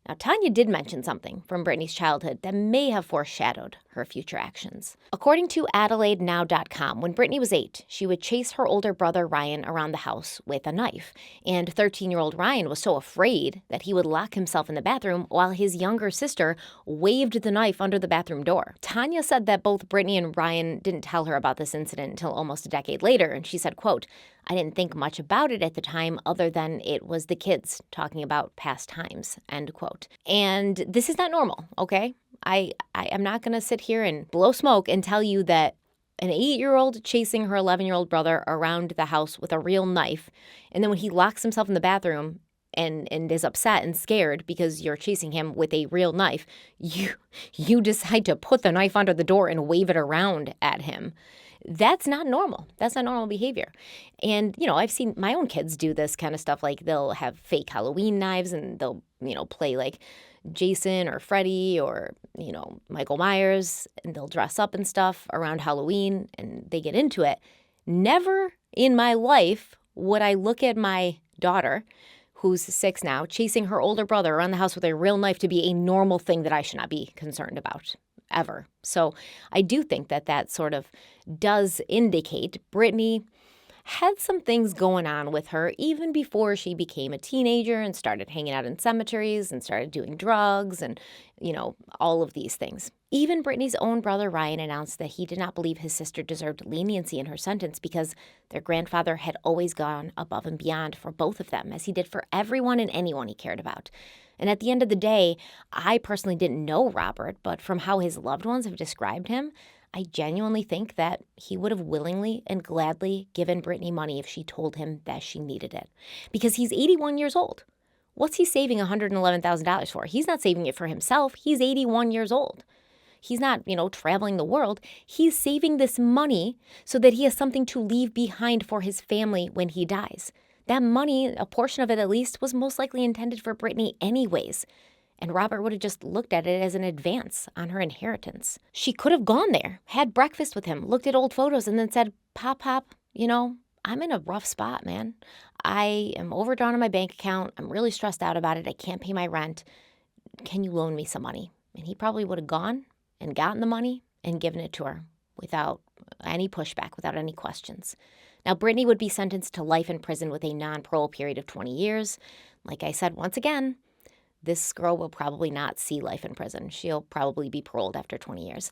Now, Tanya did mention something from Brittany's childhood that may have foreshadowed her future actions. According to AdelaideNow.com, when Brittany was 8, she would chase her older brother Ryan around the house with a knife. And 13-year-old Ryan was so afraid that he would lock himself in the bathroom while his younger sister waved the knife under the bathroom door. Tanya said that both Brittany and Ryan didn't tell her about this incident until almost a decade later, and she said, quote, "I didn't think much about it at the time other than it was the kids talking about past times," end quote. And this is not normal, okay? I am not going to sit here and blow smoke and tell you that an 8-year-old chasing her 11-year-old brother around the house with a real knife, and then when he locks himself in the bathroom and is upset and scared because you're chasing him with a real knife, you decide to put the knife under the door and wave it around at him. That's not normal. That's not normal behavior. And, I've seen my own kids do this kind of stuff. Like they'll have fake Halloween knives and they'll, play like Jason or Freddy or, Michael Myers, and they'll dress up and stuff around Halloween and they get into it. Never in my life would I look at my daughter, who's 6 now, chasing her older brother around the house with a real knife to be a normal thing that I should not be concerned about. Ever. So I do think that sort of does indicate Brittany had some things going on with her even before she became a teenager and started hanging out in cemeteries and started doing drugs and, all of these things. Even Brittany's own brother Ryan announced that he did not believe his sister deserved leniency in her sentence because their grandfather had always gone above and beyond for both of them, as he did for everyone and anyone he cared about. And at the end of the day, I personally didn't know Robert, but from how his loved ones have described him, I genuinely think that he would have willingly and gladly given Brittany money if she told him that she needed it. Because he's 81 years old. What's he saving $111,000 for? He's not saving it for himself. He's 81 years old. He's not, traveling the world. He's saving this money so that he has something to leave behind for his family when he dies. That money, a portion of it at least, was most likely intended for Brittany anyways. And Robert would have just looked at it as an advance on her inheritance. She could have gone there, had breakfast with him, looked at old photos, and then said, Pop, I'm in a rough spot, man. I am overdrawn on my bank account. I'm really stressed out about it. I can't pay my rent. Can you loan me some money? And he probably would have gone and gotten the money and given it to her without any pushback, without any questions. Now, Brittany would be sentenced to life in prison with a non-parole period of 20 years. Like I said, once again, this girl will probably not see life in prison. She'll probably be paroled after 20 years.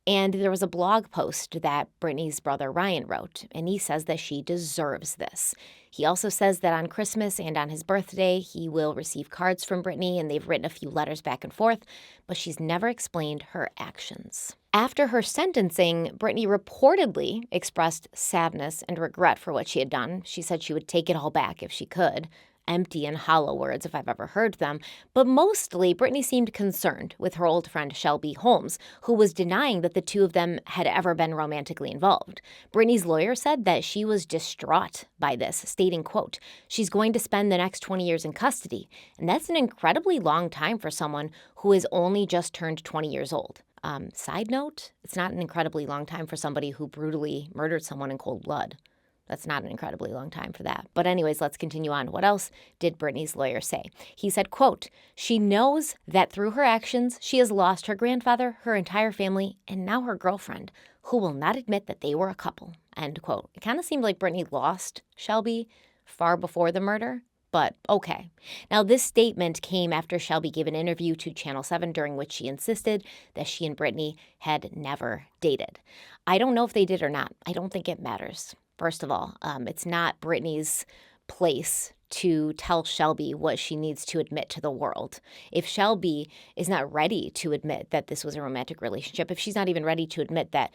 And there was a blog post that Brittany's brother Ryan wrote, and he says that she deserves this. He also says that on Christmas and on his birthday, he will receive cards from Brittany, and they've written a few letters back and forth, but she's never explained her actions. After her sentencing, Brittany reportedly expressed sadness and regret for what she had done. She said she would take it all back if she could. Empty and hollow words if I've ever heard them. But mostly, Brittany seemed concerned with her old friend Shelby Holmes, who was denying that the two of them had ever been romantically involved. Brittany's lawyer said that she was distraught by this, stating, quote, "She's going to spend the next 20 years in custody. And that's an incredibly long time for someone who has only just turned 20 years old. Side note, it's not an incredibly long time for somebody who brutally murdered someone in cold blood. That's not an incredibly long time for that. But anyways, let's continue on. What else did Brittany's lawyer say? He said, quote, "She knows that through her actions, she has lost her grandfather, her entire family, and now her girlfriend, who will not admit that they were a couple," end quote. It kind of seemed like Brittany lost Shelby far before the murder, but okay. Now, this statement came after Shelby gave an interview to Channel 7 during which she insisted that she and Brittany had never dated. I don't know if they did or not. I don't think it matters. First of all, it's not Brittany's place to tell Shelby what she needs to admit to the world. If Shelby is not ready to admit that this was a romantic relationship, if she's not even ready to admit that,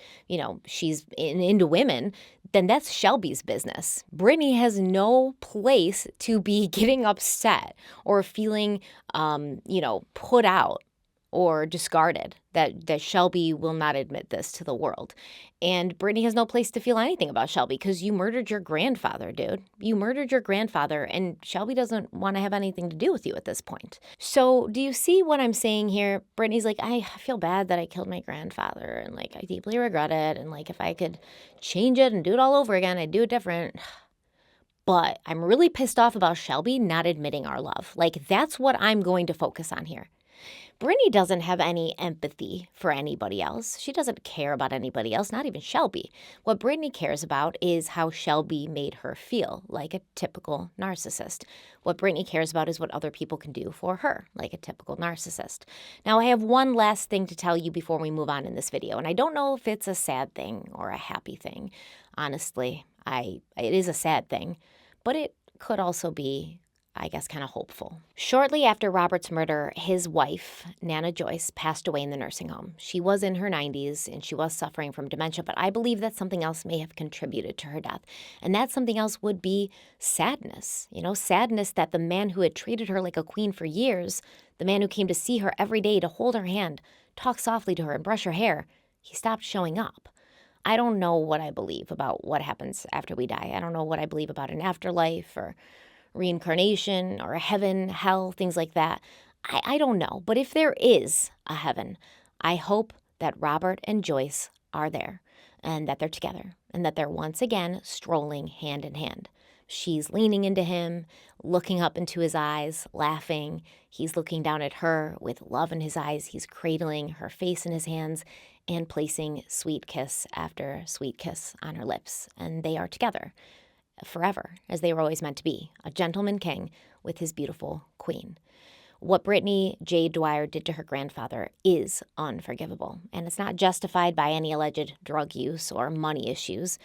she's into women, then that's Shelby's business. Brittany has no place to be getting upset or feeling, put out or discarded that Shelby will not admit this to the world. And Brittany has no place to feel anything about Shelby because you murdered your grandfather, dude. You murdered your grandfather, and Shelby doesn't want to have anything to do with you at this point. So do you see what I'm saying here? Brittany's like, I feel bad that I killed my grandfather, and I deeply regret it, and if I could change it and do it all over again, I'd do it different. But I'm really pissed off about Shelby not admitting our love. Like, that's what I'm going to focus on here. Brittany doesn't have any empathy for anybody else. She doesn't care about anybody else, not even Shelby. What Brittany cares about is how Shelby made her feel, like a typical narcissist. What Brittany cares about is what other people can do for her, like a typical narcissist. Now, I have one last thing to tell you before we move on in this video, and I don't know if it's a sad thing or a happy thing. Honestly, it is a sad thing, but it could also be, I guess, kind of hopeful. Shortly after Robert's murder, his wife, Nana Joyce, passed away in the nursing home. She was in her 90s and she was suffering from dementia, but I believe that something else may have contributed to her death. And that something else would be sadness. Sadness that the man who had treated her like a queen for years, the man who came to see her every day to hold her hand, talk softly to her and brush her hair, he stopped showing up. I don't know what I believe about what happens after we die. I don't know what I believe about an afterlife or reincarnation or a heaven, hell, things like that. I don't know. But if there is a heaven, I hope that Robert and Joyce are there and that they're together and that they're once again strolling hand in hand. She's leaning into him, looking up into his eyes, laughing. He's looking down at her with love in his eyes. He's cradling her face in his hands and placing sweet kiss after sweet kiss on her lips. And they are together forever, as they were always meant to be, a gentleman king with his beautiful queen. What Brittany J. Dwyer did to her grandfather is unforgivable, and it's not justified by any alleged drug use or money issues.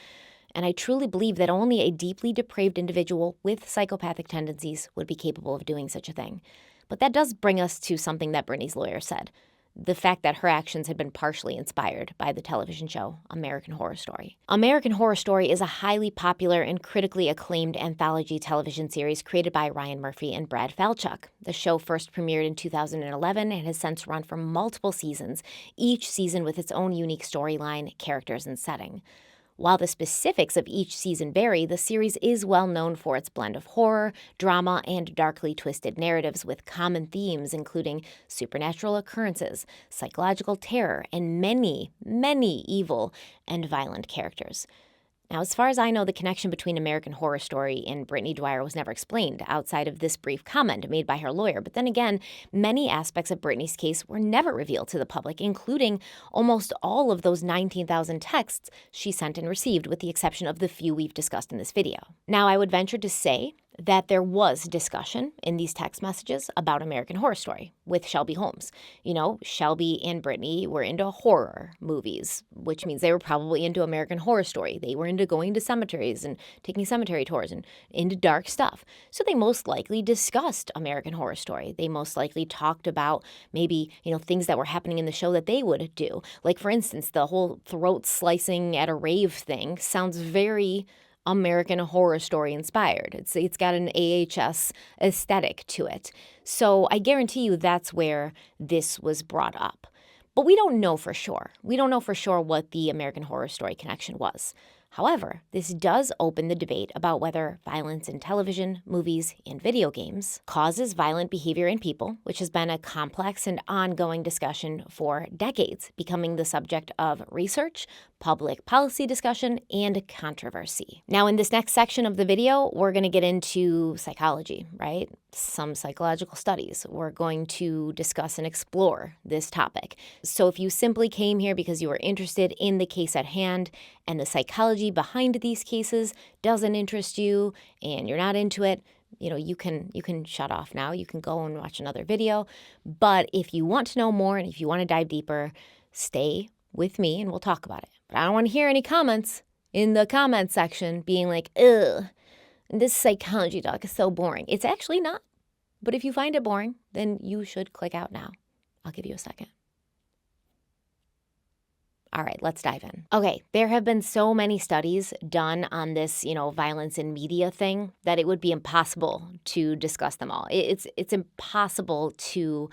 And I truly believe that only a deeply depraved individual with psychopathic tendencies would be capable of doing such a thing. But that does bring us to something that Brittany's lawyer said. The fact that her actions had been partially inspired by the television show American Horror Story. American Horror Story is a highly popular and critically acclaimed anthology television series created by Ryan Murphy and Brad Falchuk. The show first premiered in 2011 and has since run for multiple seasons, each season with its own unique storyline, characters, and setting. While the specifics of each season vary, the series is well known for its blend of horror, drama, and darkly twisted narratives with common themes including supernatural occurrences, psychological terror, and many, many evil and violent characters. Now, as far as I know, the connection between American Horror Story and Brittany Dwyer was never explained outside of this brief comment made by her lawyer. But then again, many aspects of Brittany's case were never revealed to the public, including almost all of those 19,000 texts she sent and received, with the exception of the few we've discussed in this video. Now, I would venture to say that there was discussion in these text messages about American Horror Story with Shelby Holmes. Shelby and Brittany were into horror movies, which means they were probably into American Horror Story. They were into going to cemeteries and taking cemetery tours and into dark stuff. So they most likely discussed American Horror Story. They most likely talked about maybe, things that were happening in the show that they would do. Like, for instance, the whole throat slicing at a rave thing sounds very American Horror Story inspired. It's got an AHS aesthetic to it. So I guarantee you that's where this was brought up. But we don't know for sure. We don't know for sure what the American Horror Story connection was. However, this does open the debate about whether violence in television, movies, and video games causes violent behavior in people, which has been a complex and ongoing discussion for decades, becoming the subject of research, public policy discussion, and controversy. Now, in this next section of the video, we're going to get into psychology, right? Some psychological studies. We're going to discuss and explore this topic. So if you simply came here because you were interested in the case at hand and the psychology behind these cases doesn't interest you and you're not into it, you can shut off now. You can go and watch another video. But if you want to know more and if you want to dive deeper, stay with me and we'll talk about it. But I don't want to hear any comments in the comment section being like, ugh, this psychology talk is so boring. It's actually not. But if you find it boring, then you should click out now. I'll give you a second. All right, let's dive in. Okay, there have been so many studies done on this, violence in media thing that it would be impossible to discuss them all. It's impossible to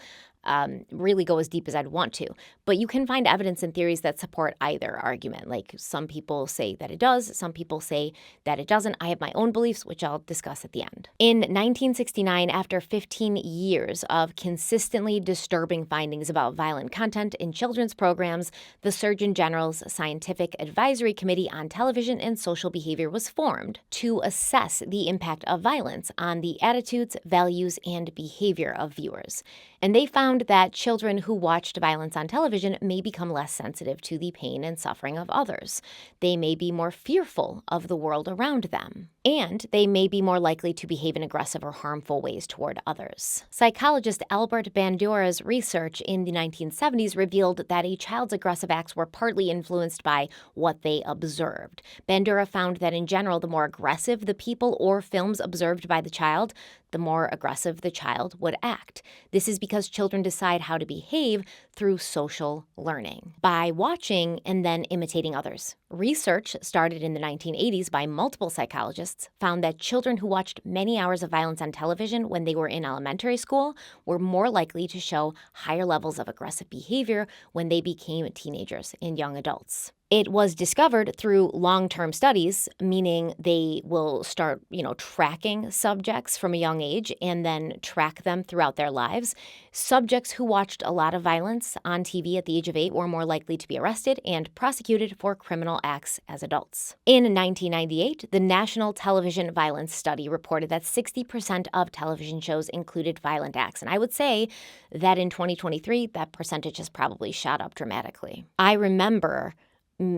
really go as deep as I'd want to. But you can find evidence and theories that support either argument. Like some people say that it does, some people say that it doesn't. I have my own beliefs, which I'll discuss at the end. In 1969, after 15 years of consistently disturbing findings about violent content in children's programs, the Surgeon General's Scientific Advisory Committee on Television and Social Behavior was formed to assess the impact of violence on the attitudes, values, and behavior of viewers. And they found that children who watched violence on television may become less sensitive to the pain and suffering of others. They may be more fearful of the world around them. And they may be more likely to behave in aggressive or harmful ways toward others. Psychologist Albert Bandura's research in the 1970s revealed that a child's aggressive acts were partly influenced by what they observed. Bandura found that in general, the more aggressive the people or films observed by the child, the more aggressive the child would act. This is because children decide how to behave through social learning, by watching and then imitating others. Research started in the 1980s by multiple psychologists found that children who watched many hours of violence on television when they were in elementary school were more likely to show higher levels of aggressive behavior when they became teenagers and young adults. It was discovered through long-term studies, meaning they will start, tracking subjects from a young age and then track them throughout their lives. Subjects who watched a lot of violence on TV at the age of 8 were more likely to be arrested and prosecuted for criminal acts as adults. In 1998, the National Television Violence Study reported that 60% of television shows included violent acts. And I would say that in 2023, that percentage has probably shot up dramatically. I remember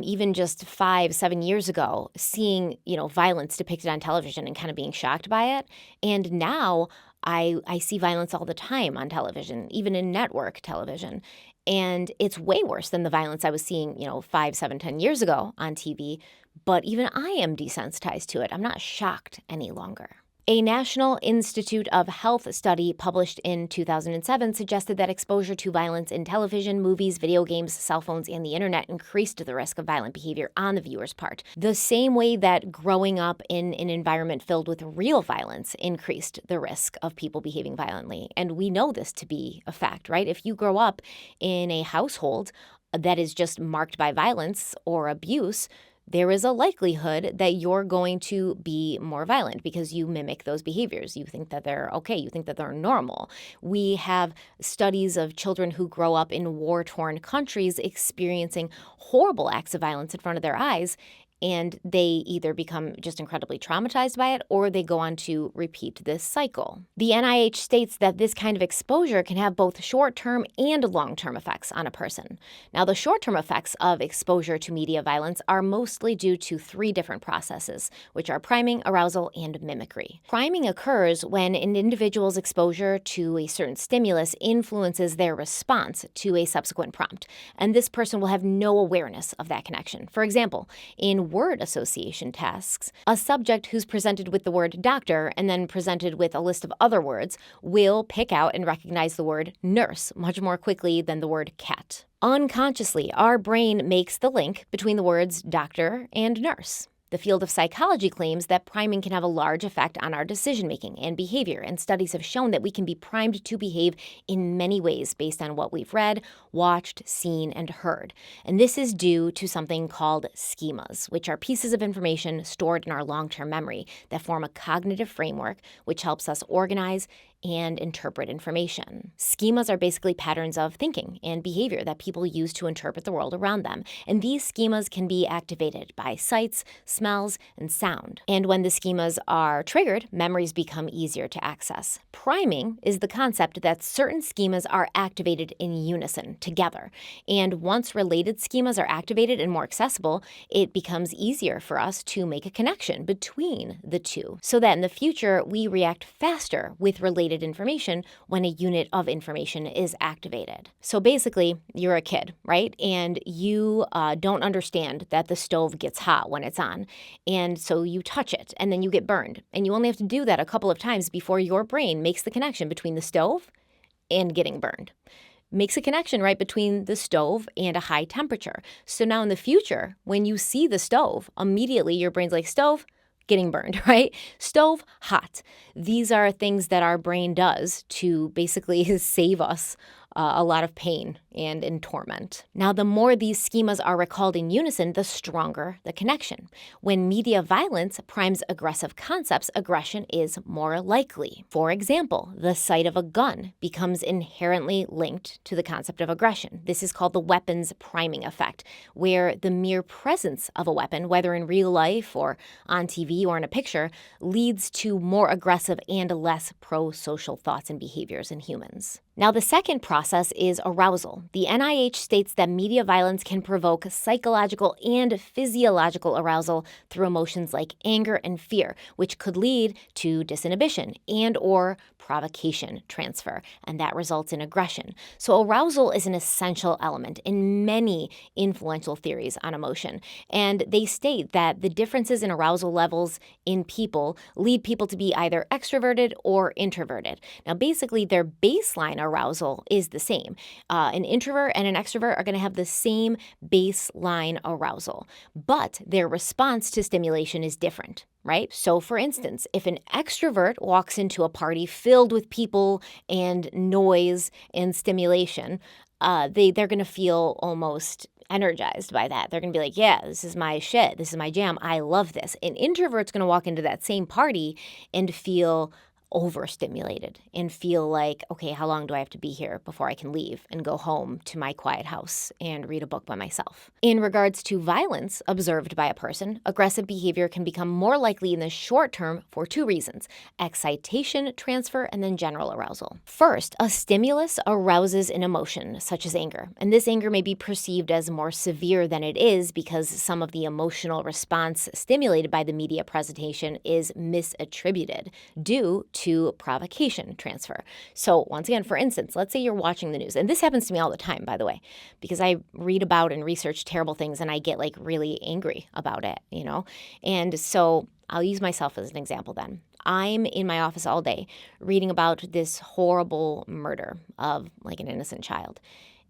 even just 5-7 years ago, seeing, violence depicted on television and kind of being shocked by it. And now I see violence all the time on television, even in network television. And it's way worse than the violence I was seeing, 5, 7, 10 years ago on TV. But even I am desensitized to it. I'm not shocked any longer. A National Institute of Health study published in 2007 suggested that exposure to violence in television, movies, video games, cell phones, and the internet increased the risk of violent behavior on the viewer's part, the same way that growing up in an environment filled with real violence increased the risk of people behaving violently. And we know this to be a fact, right? If you grow up in a household that is just marked by violence or abuse, there is a likelihood that you're going to be more violent because you mimic those behaviors. You think that they're okay. You think that they're normal. We have studies of children who grow up in war-torn countries experiencing horrible acts of violence in front of their eyes, and they either become just incredibly traumatized by it or they go on to repeat this cycle. The NIH states that this kind of exposure can have both short-term and long-term effects on a person. Now, the short-term effects of exposure to media violence are mostly due to 3 different processes, which are priming, arousal, and mimicry. Priming occurs when an individual's exposure to a certain stimulus influences their response to a subsequent prompt, and this person will have no awareness of that connection. For example, in word association tasks, a subject who's presented with the word doctor and then presented with a list of other words will pick out and recognize the word nurse much more quickly than the word cat. Unconsciously, our brain makes the link between the words doctor and nurse. The field of psychology claims that priming can have a large effect on our decision-making and behavior, and studies have shown that we can be primed to behave in many ways based on what we've read, watched, seen, and heard. And this is due to something called schemas, which are pieces of information stored in our long-term memory that form a cognitive framework which helps us organize and interpret information. Schemas are basically patterns of thinking and behavior that people use to interpret the world around them. And these schemas can be activated by sights, smells, and sound. And when the schemas are triggered, memories become easier to access. Priming is the concept that certain schemas are activated in unison, together. And once related schemas are activated and more accessible, it becomes easier for us to make a connection between the two, so that in the future we react faster with related information when a unit of information is activated. So basically, you're a kid, right? And you don't understand that the stove gets hot when it's on. And so you touch it and then you get burned. And you only have to do that a couple of times before your brain makes the connection between the stove and getting burned. Makes a connection right between the stove and a high temperature. So now in the future, when you see the stove, immediately your brain's like, stove, getting burned, right? Stove, hot. These are things that our brain does to basically save us a lot of pain and in torment. Now, the more these schemas are recalled in unison, the stronger the connection. When media violence primes aggressive concepts, aggression is more likely. For example, the sight of a gun becomes inherently linked to the concept of aggression. This is called the weapons priming effect, where the mere presence of a weapon, whether in real life or on TV or in a picture, leads to more aggressive and less pro-social thoughts and behaviors in humans. Now, the second process is arousal. The NIH states that media violence can provoke psychological and physiological arousal through emotions like anger and fear, which could lead to disinhibition and or provocation transfer, and that results in aggression. So arousal is an essential element in many influential theories on emotion, and they state that the differences in arousal levels in people lead people to be either extroverted or introverted. Now, basically, their baseline arousal is the same. An introvert and an extrovert are going to have the same baseline arousal, but their response to stimulation is different, right? So, for instance, if an extrovert walks into a party filled with people and noise and stimulation, they're going to feel almost energized by that. They're going to be like, yeah, this is my shit. This is my jam. I love this. An introvert's going to walk into that same party and feel overstimulated and feel like, okay, how long do I have to be here before I can leave and go home to my quiet house and read a book by myself? In regards to violence observed by a person, aggressive behavior can become more likely in the short term for two reasons: excitation transfer and then general arousal. First, a stimulus arouses an emotion such as anger, and this anger may be perceived as more severe than it is because some of the emotional response stimulated by the media presentation is misattributed due to provocation transfer. So once again, for instance, let's say you're watching the news, and this happens to me all the time, by the way, because I read about and research terrible things and I get like really angry about it, you know? And so I'll use myself as an example then. I'm in my office all day reading about this horrible murder of like an innocent child.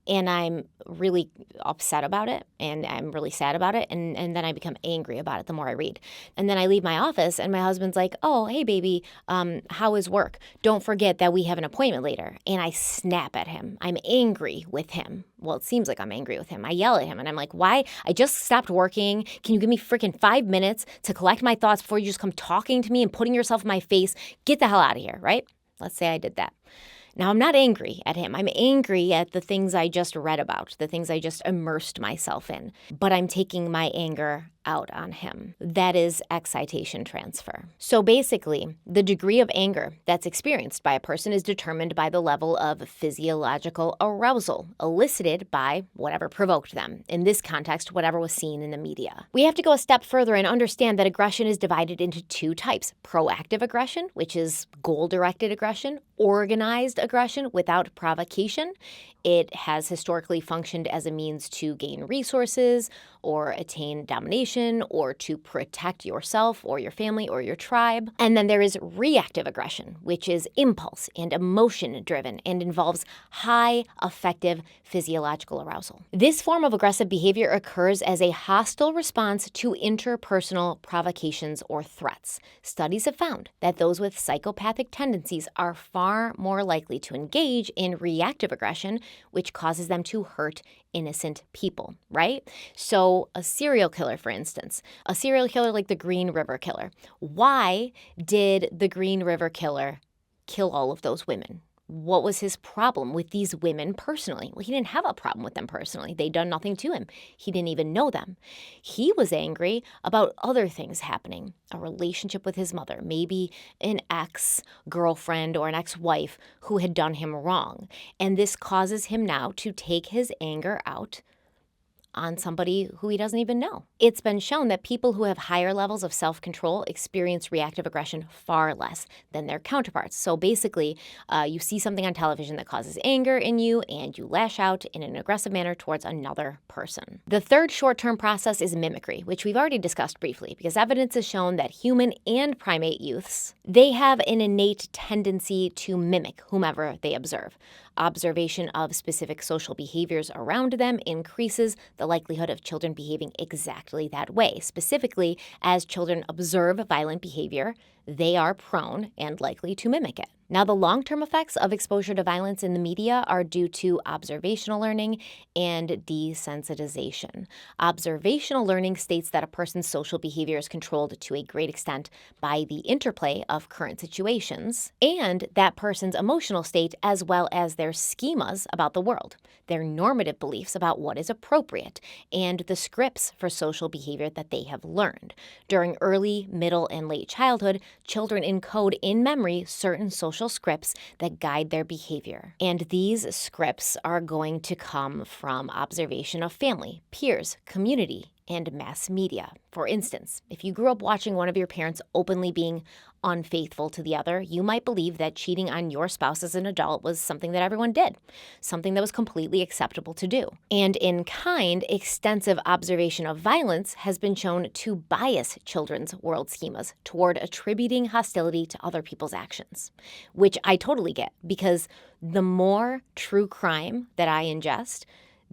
And I'm really upset about it, and I'm really sad about it, and then I become angry about it the more I read. And then I leave my office, and my husband's like, oh, hey, baby, how is work? Don't forget that we have an appointment later. And I snap at him. I'm angry with him. Well, it seems like I'm angry with him. I yell at him, and I'm like, why? I just stopped working. Can you give me freaking 5 minutes to collect my thoughts before you just come talking to me and putting yourself in my face? Get the hell out of here, right? Let's say I did that. Now, I'm not angry at him. I'm angry at the things I just read about, the things I just immersed myself in. But I'm taking my anger out on him. That is excitation transfer. So basically, the degree of anger that's experienced by a person is determined by the level of physiological arousal elicited by whatever provoked them. In this context, whatever was seen in the media. We have to go a step further and understand that aggression is divided into two types: proactive aggression, which is goal-directed aggression, organized aggression without provocation. It has historically functioned as a means to gain resources or attain domination or to protect yourself or your family or your tribe. And then there is reactive aggression, which is impulse and emotion driven and involves high affective physiological arousal. This form of aggressive behavior occurs as a hostile response to interpersonal provocations or threats. Studies have found that those with psychopathic tendencies are far more likely to engage in reactive aggression, which causes them to hurt innocent people, right? So a serial killer, for instance, a serial killer like the Green River Killer. Why did the Green River Killer kill all of those women? What was his problem with these women personally? Well, he didn't have a problem with them personally. They'd done nothing to him. He didn't even know them. He was angry about other things happening, a relationship with his mother, maybe an ex-girlfriend or an ex-wife who had done him wrong. And this causes him now to take his anger out on somebody who he doesn't even know. It's been shown that people who have higher levels of self-control experience reactive aggression far less than their counterparts. So basically, you see something on television that causes anger in you and you lash out in an aggressive manner towards another person. The third short-term process is mimicry, which we've already discussed briefly because evidence has shown that human and primate youths, they have an innate tendency to mimic whomever they observe. Observation of specific social behaviors around them increases the likelihood of children behaving exactly that way. Specifically, as children observe violent behavior, they are prone and likely to mimic it. Now, the long-term effects of exposure to violence in the media are due to observational learning and desensitization. Observational learning states that a person's social behavior is controlled to a great extent by the interplay of current situations and that person's emotional state, as well as their schemas about the world, their normative beliefs about what is appropriate, and the scripts for social behavior that they have learned. During early, middle, and late childhood, children encode in memory certain social scripts that guide their behavior. And these scripts are going to come from observation of family, peers, community, and mass media. For instance, if you grew up watching one of your parents openly being unfaithful to the other, you might believe that cheating on your spouse as an adult was something that everyone did, something that was completely acceptable to do. And in kind, extensive observation of violence has been shown to bias children's world schemas toward attributing hostility to other people's actions, which I totally get, because the more true crime that I ingest,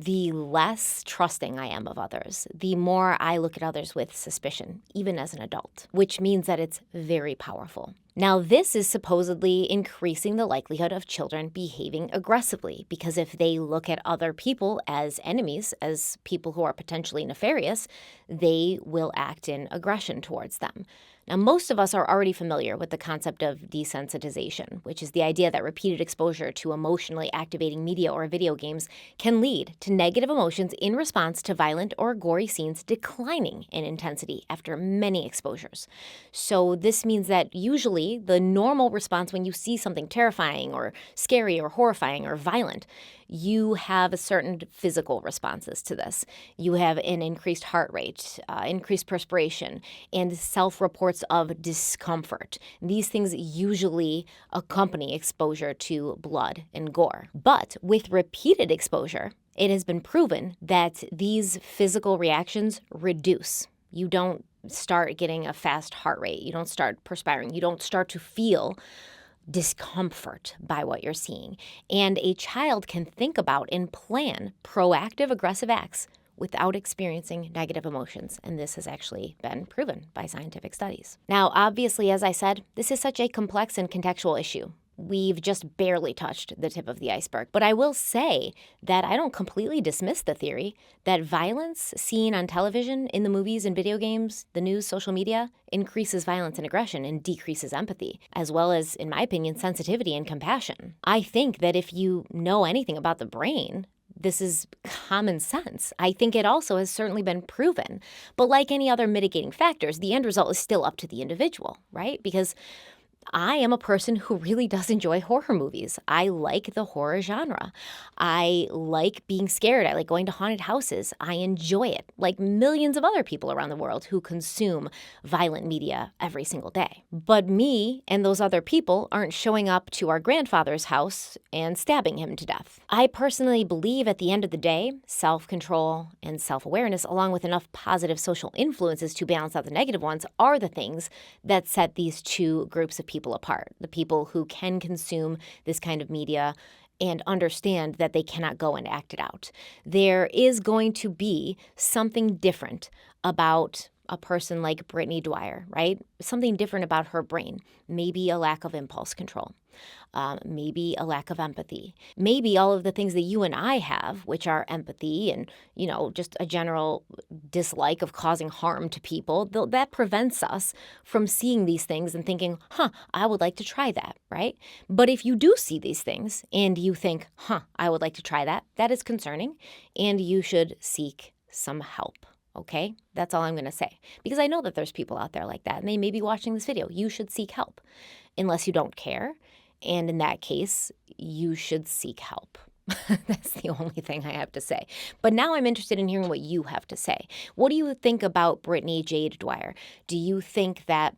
the less trusting I am of others, the more I look at others with suspicion, even as an adult, which means that it's very powerful. Now, this is supposedly increasing the likelihood of children behaving aggressively, because if they look at other people as enemies, as people who are potentially nefarious, they will act in aggression towards them. Now, most of us are already familiar with the concept of desensitization, which is the idea that repeated exposure to emotionally activating media or video games can lead to negative emotions in response to violent or gory scenes declining in intensity after many exposures. So this means that usually the normal response when you see something terrifying or scary or horrifying or violent, you have certain physical responses to this. You have an increased heart rate, increased perspiration, and self-reports of discomfort. These things usually accompany exposure to blood and gore. But with repeated exposure, it has been proven that these physical reactions reduce. You don't start getting a fast heart rate. You don't start perspiring. You don't start to feel discomfort by what you're seeing. And a child can think about and plan proactive aggressive acts without experiencing negative emotions. And this has actually been proven by scientific studies. Now, obviously, as I said, this is such a complex and contextual issue. We've just barely touched the tip of the iceberg. But I will say that I don't completely dismiss the theory that violence seen on television, in the movies and video games, the news, social media, increases violence and aggression and decreases empathy, as well as, in my opinion, sensitivity and compassion. I think that if you know anything about the brain, this is common sense. I think it also has certainly been proven. But like any other mitigating factors, the end result is still up to the individual, right? Because I am a person who really does enjoy horror movies. I like the horror genre. I like being scared. I like going to haunted houses. I enjoy it, like millions of other people around the world who consume violent media every single day. But me and those other people aren't showing up to our grandfather's house and stabbing him to death. I personally believe at the end of the day, self-control and self-awareness, along with enough positive social influences to balance out the negative ones, are the things that set these two groups of people apart. The people who can consume this kind of media and understand that they cannot go and act it out. There is going to be something different about a person like Brittany Dwyer, right? Something different about her brain. Maybe a lack of impulse control. Maybe a lack of empathy. Maybe all of the things that you and I have, which are empathy and, just a general dislike of causing harm to people, that prevents us from seeing these things and thinking, I would like to try that, right? But if you do see these things and you think, I would like to try that, that is concerning, and you should seek some help. Okay, that's all I'm going to say, because I know that there's people out there like that and they may be watching this video. You should seek help unless you don't care. And in that case, you should seek help. That's the only thing I have to say. But now I'm interested in hearing what you have to say. What do you think about Brittany Jade Dwyer? Do you think that,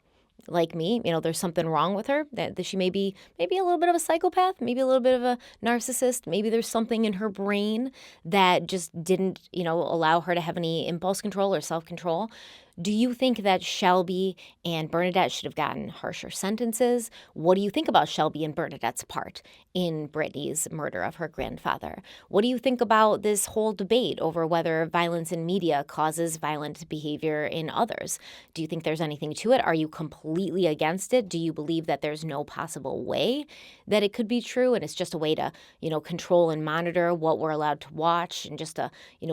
like me, there's something wrong with her, that she may be maybe a little bit of a psychopath, maybe a little bit of a narcissist, maybe there's something in her brain that just didn't, allow her to have any impulse control or self-control? Do you think that Shelby and Bernadette should have gotten harsher sentences? What do you think about Shelby and Bernadette's part in Brittany's murder of her grandfather? What do you think about this whole debate over whether violence in media causes violent behavior in others? Do you think there's anything to it? Are you completely against it? Do you believe that there's no possible way that it could be true and it's just a way to, control and monitor what we're allowed to watch and just a,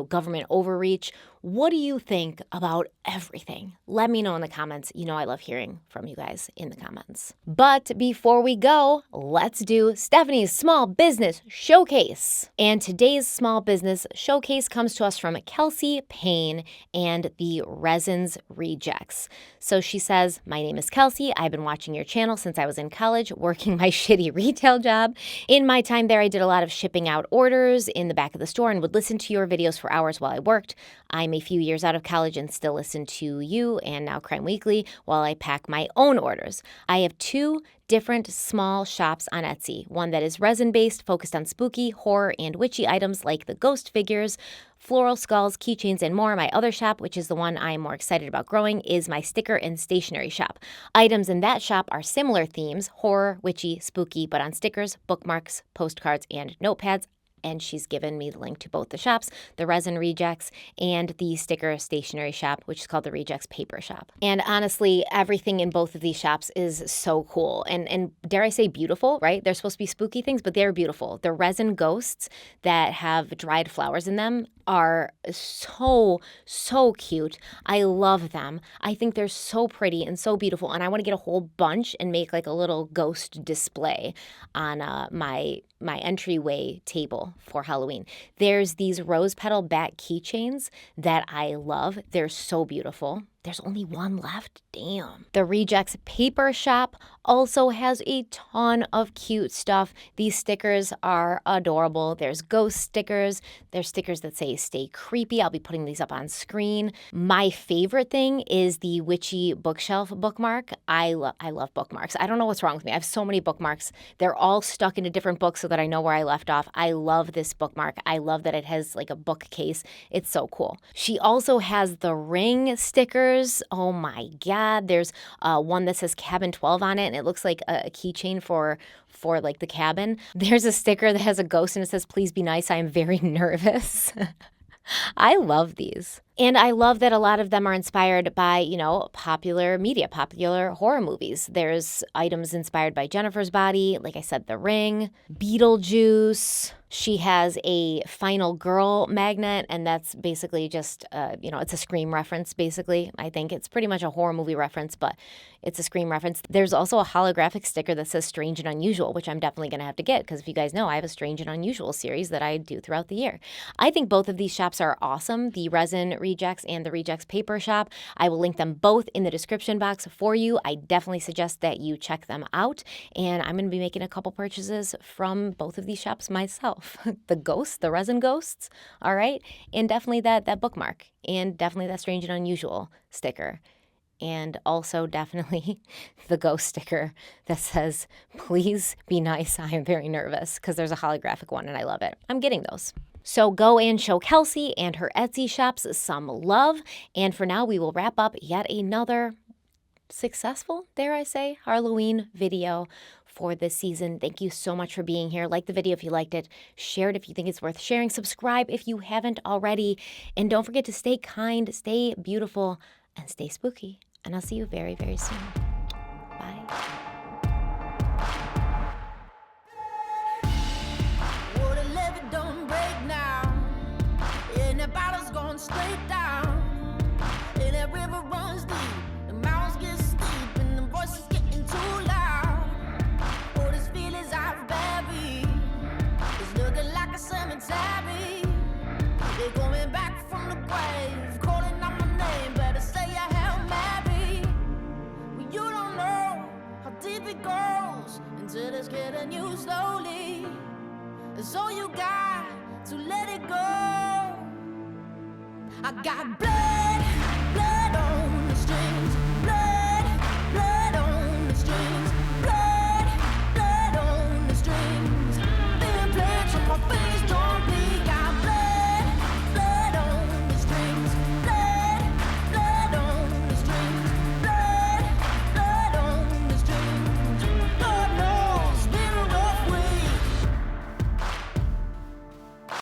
government overreach? What do you think about everything? Let me know in the comments. I love hearing from you guys in the comments. But before we go, let's do Stephanie's Small Business Showcase. And today's Small Business Showcase comes to us from Kelsey Payne and the Resins Rejects. So she says, "My name is Kelsey. I've been watching your channel since I was in college, working my shitty retail job. In my time there, I did a lot of shipping out orders in the back of the store and would listen to your videos for hours while I worked. I'm a few years out of college and still listen to you and now Crime Weekly while I pack my own orders. I have 2 different small shops on Etsy, one that is resin-based, focused on spooky, horror, and witchy items like the ghost figures, floral skulls, keychains, and more. My other shop, which is the one I am more excited about growing, is my sticker and stationery shop. Items in that shop are similar themes, horror, witchy, spooky, but on stickers, bookmarks, postcards, and notepads." And she's given me the link to both the shops, the Resin Rejects and the sticker stationery shop, which is called the Rejects Paper Shop. And honestly, everything in both of these shops is so cool and dare I say beautiful, right? They're supposed to be spooky things, but they're beautiful. The resin ghosts that have dried flowers in them are so cute. I love them. I think they're so pretty and so beautiful. And I want to get a whole bunch and make like a little ghost display on my entryway table for Halloween. There's these rose petal bat keychains that I love. They're so beautiful. There's only one left. Damn. The Rejects Paper Shop also has a ton of cute stuff. These stickers are adorable. There's ghost stickers. There's stickers that say "Stay Creepy." I'll be putting these up on screen. My favorite thing is the witchy bookshelf bookmark. I love bookmarks. I don't know what's wrong with me. I have so many bookmarks. They're all stuck into different books so that I know where I left off. I love this bookmark. I love that it has like a bookcase. It's so cool. She also has the ring stickers. Oh my God. There's one that says Cabin 12 on it, and it looks like a keychain for like the cabin. There's a sticker that has a ghost and it says, "Please be nice. I am very nervous." I love these. And I love that a lot of them are inspired by, popular media, popular horror movies. There's items inspired by Jennifer's Body, like I said, The Ring, Beetlejuice. She has a Final Girl magnet, and that's basically just, it's a Scream reference, basically. I think it's pretty much a horror movie reference, but it's a Scream reference. There's also a holographic sticker that says Strange and Unusual, which I'm definitely going to have to get, because if you guys know, I have a Strange and Unusual series that I do throughout the year. I think both of these shops are awesome, the Resin Rejects and the Rejects Paper Shop. I will link them both in the description box for you. I definitely suggest that you check them out, and I'm going to be making a couple purchases from both of these shops myself. The ghosts, the resin ghosts, all right? And definitely that bookmark, and definitely that Strange and Unusual sticker. And also definitely the ghost sticker that says, "Please be nice, I am very nervous," because there's a holographic one and I love it. I'm getting those. So go and show Kelsey and her Etsy shops some love. And for now, we will wrap up yet another successful, dare I say, Halloween video for this season. Thank you so much for being here. Like the video if you liked it. Share it if you think it's worth sharing. Subscribe if you haven't already. And don't forget to stay kind, stay beautiful, and stay spooky. And I'll see you very, very soon. Bye. Straight down, and that river runs deep, the mountains get steep, and the voices getting too loud. All these feelings I've buried, it's looking like a cemetery. They're coming back from the grave, calling out my name, better say a Hail Mary. Well, you don't know how deep it goes until it's getting you slowly, and so you got to let it go. I got blood on the strings.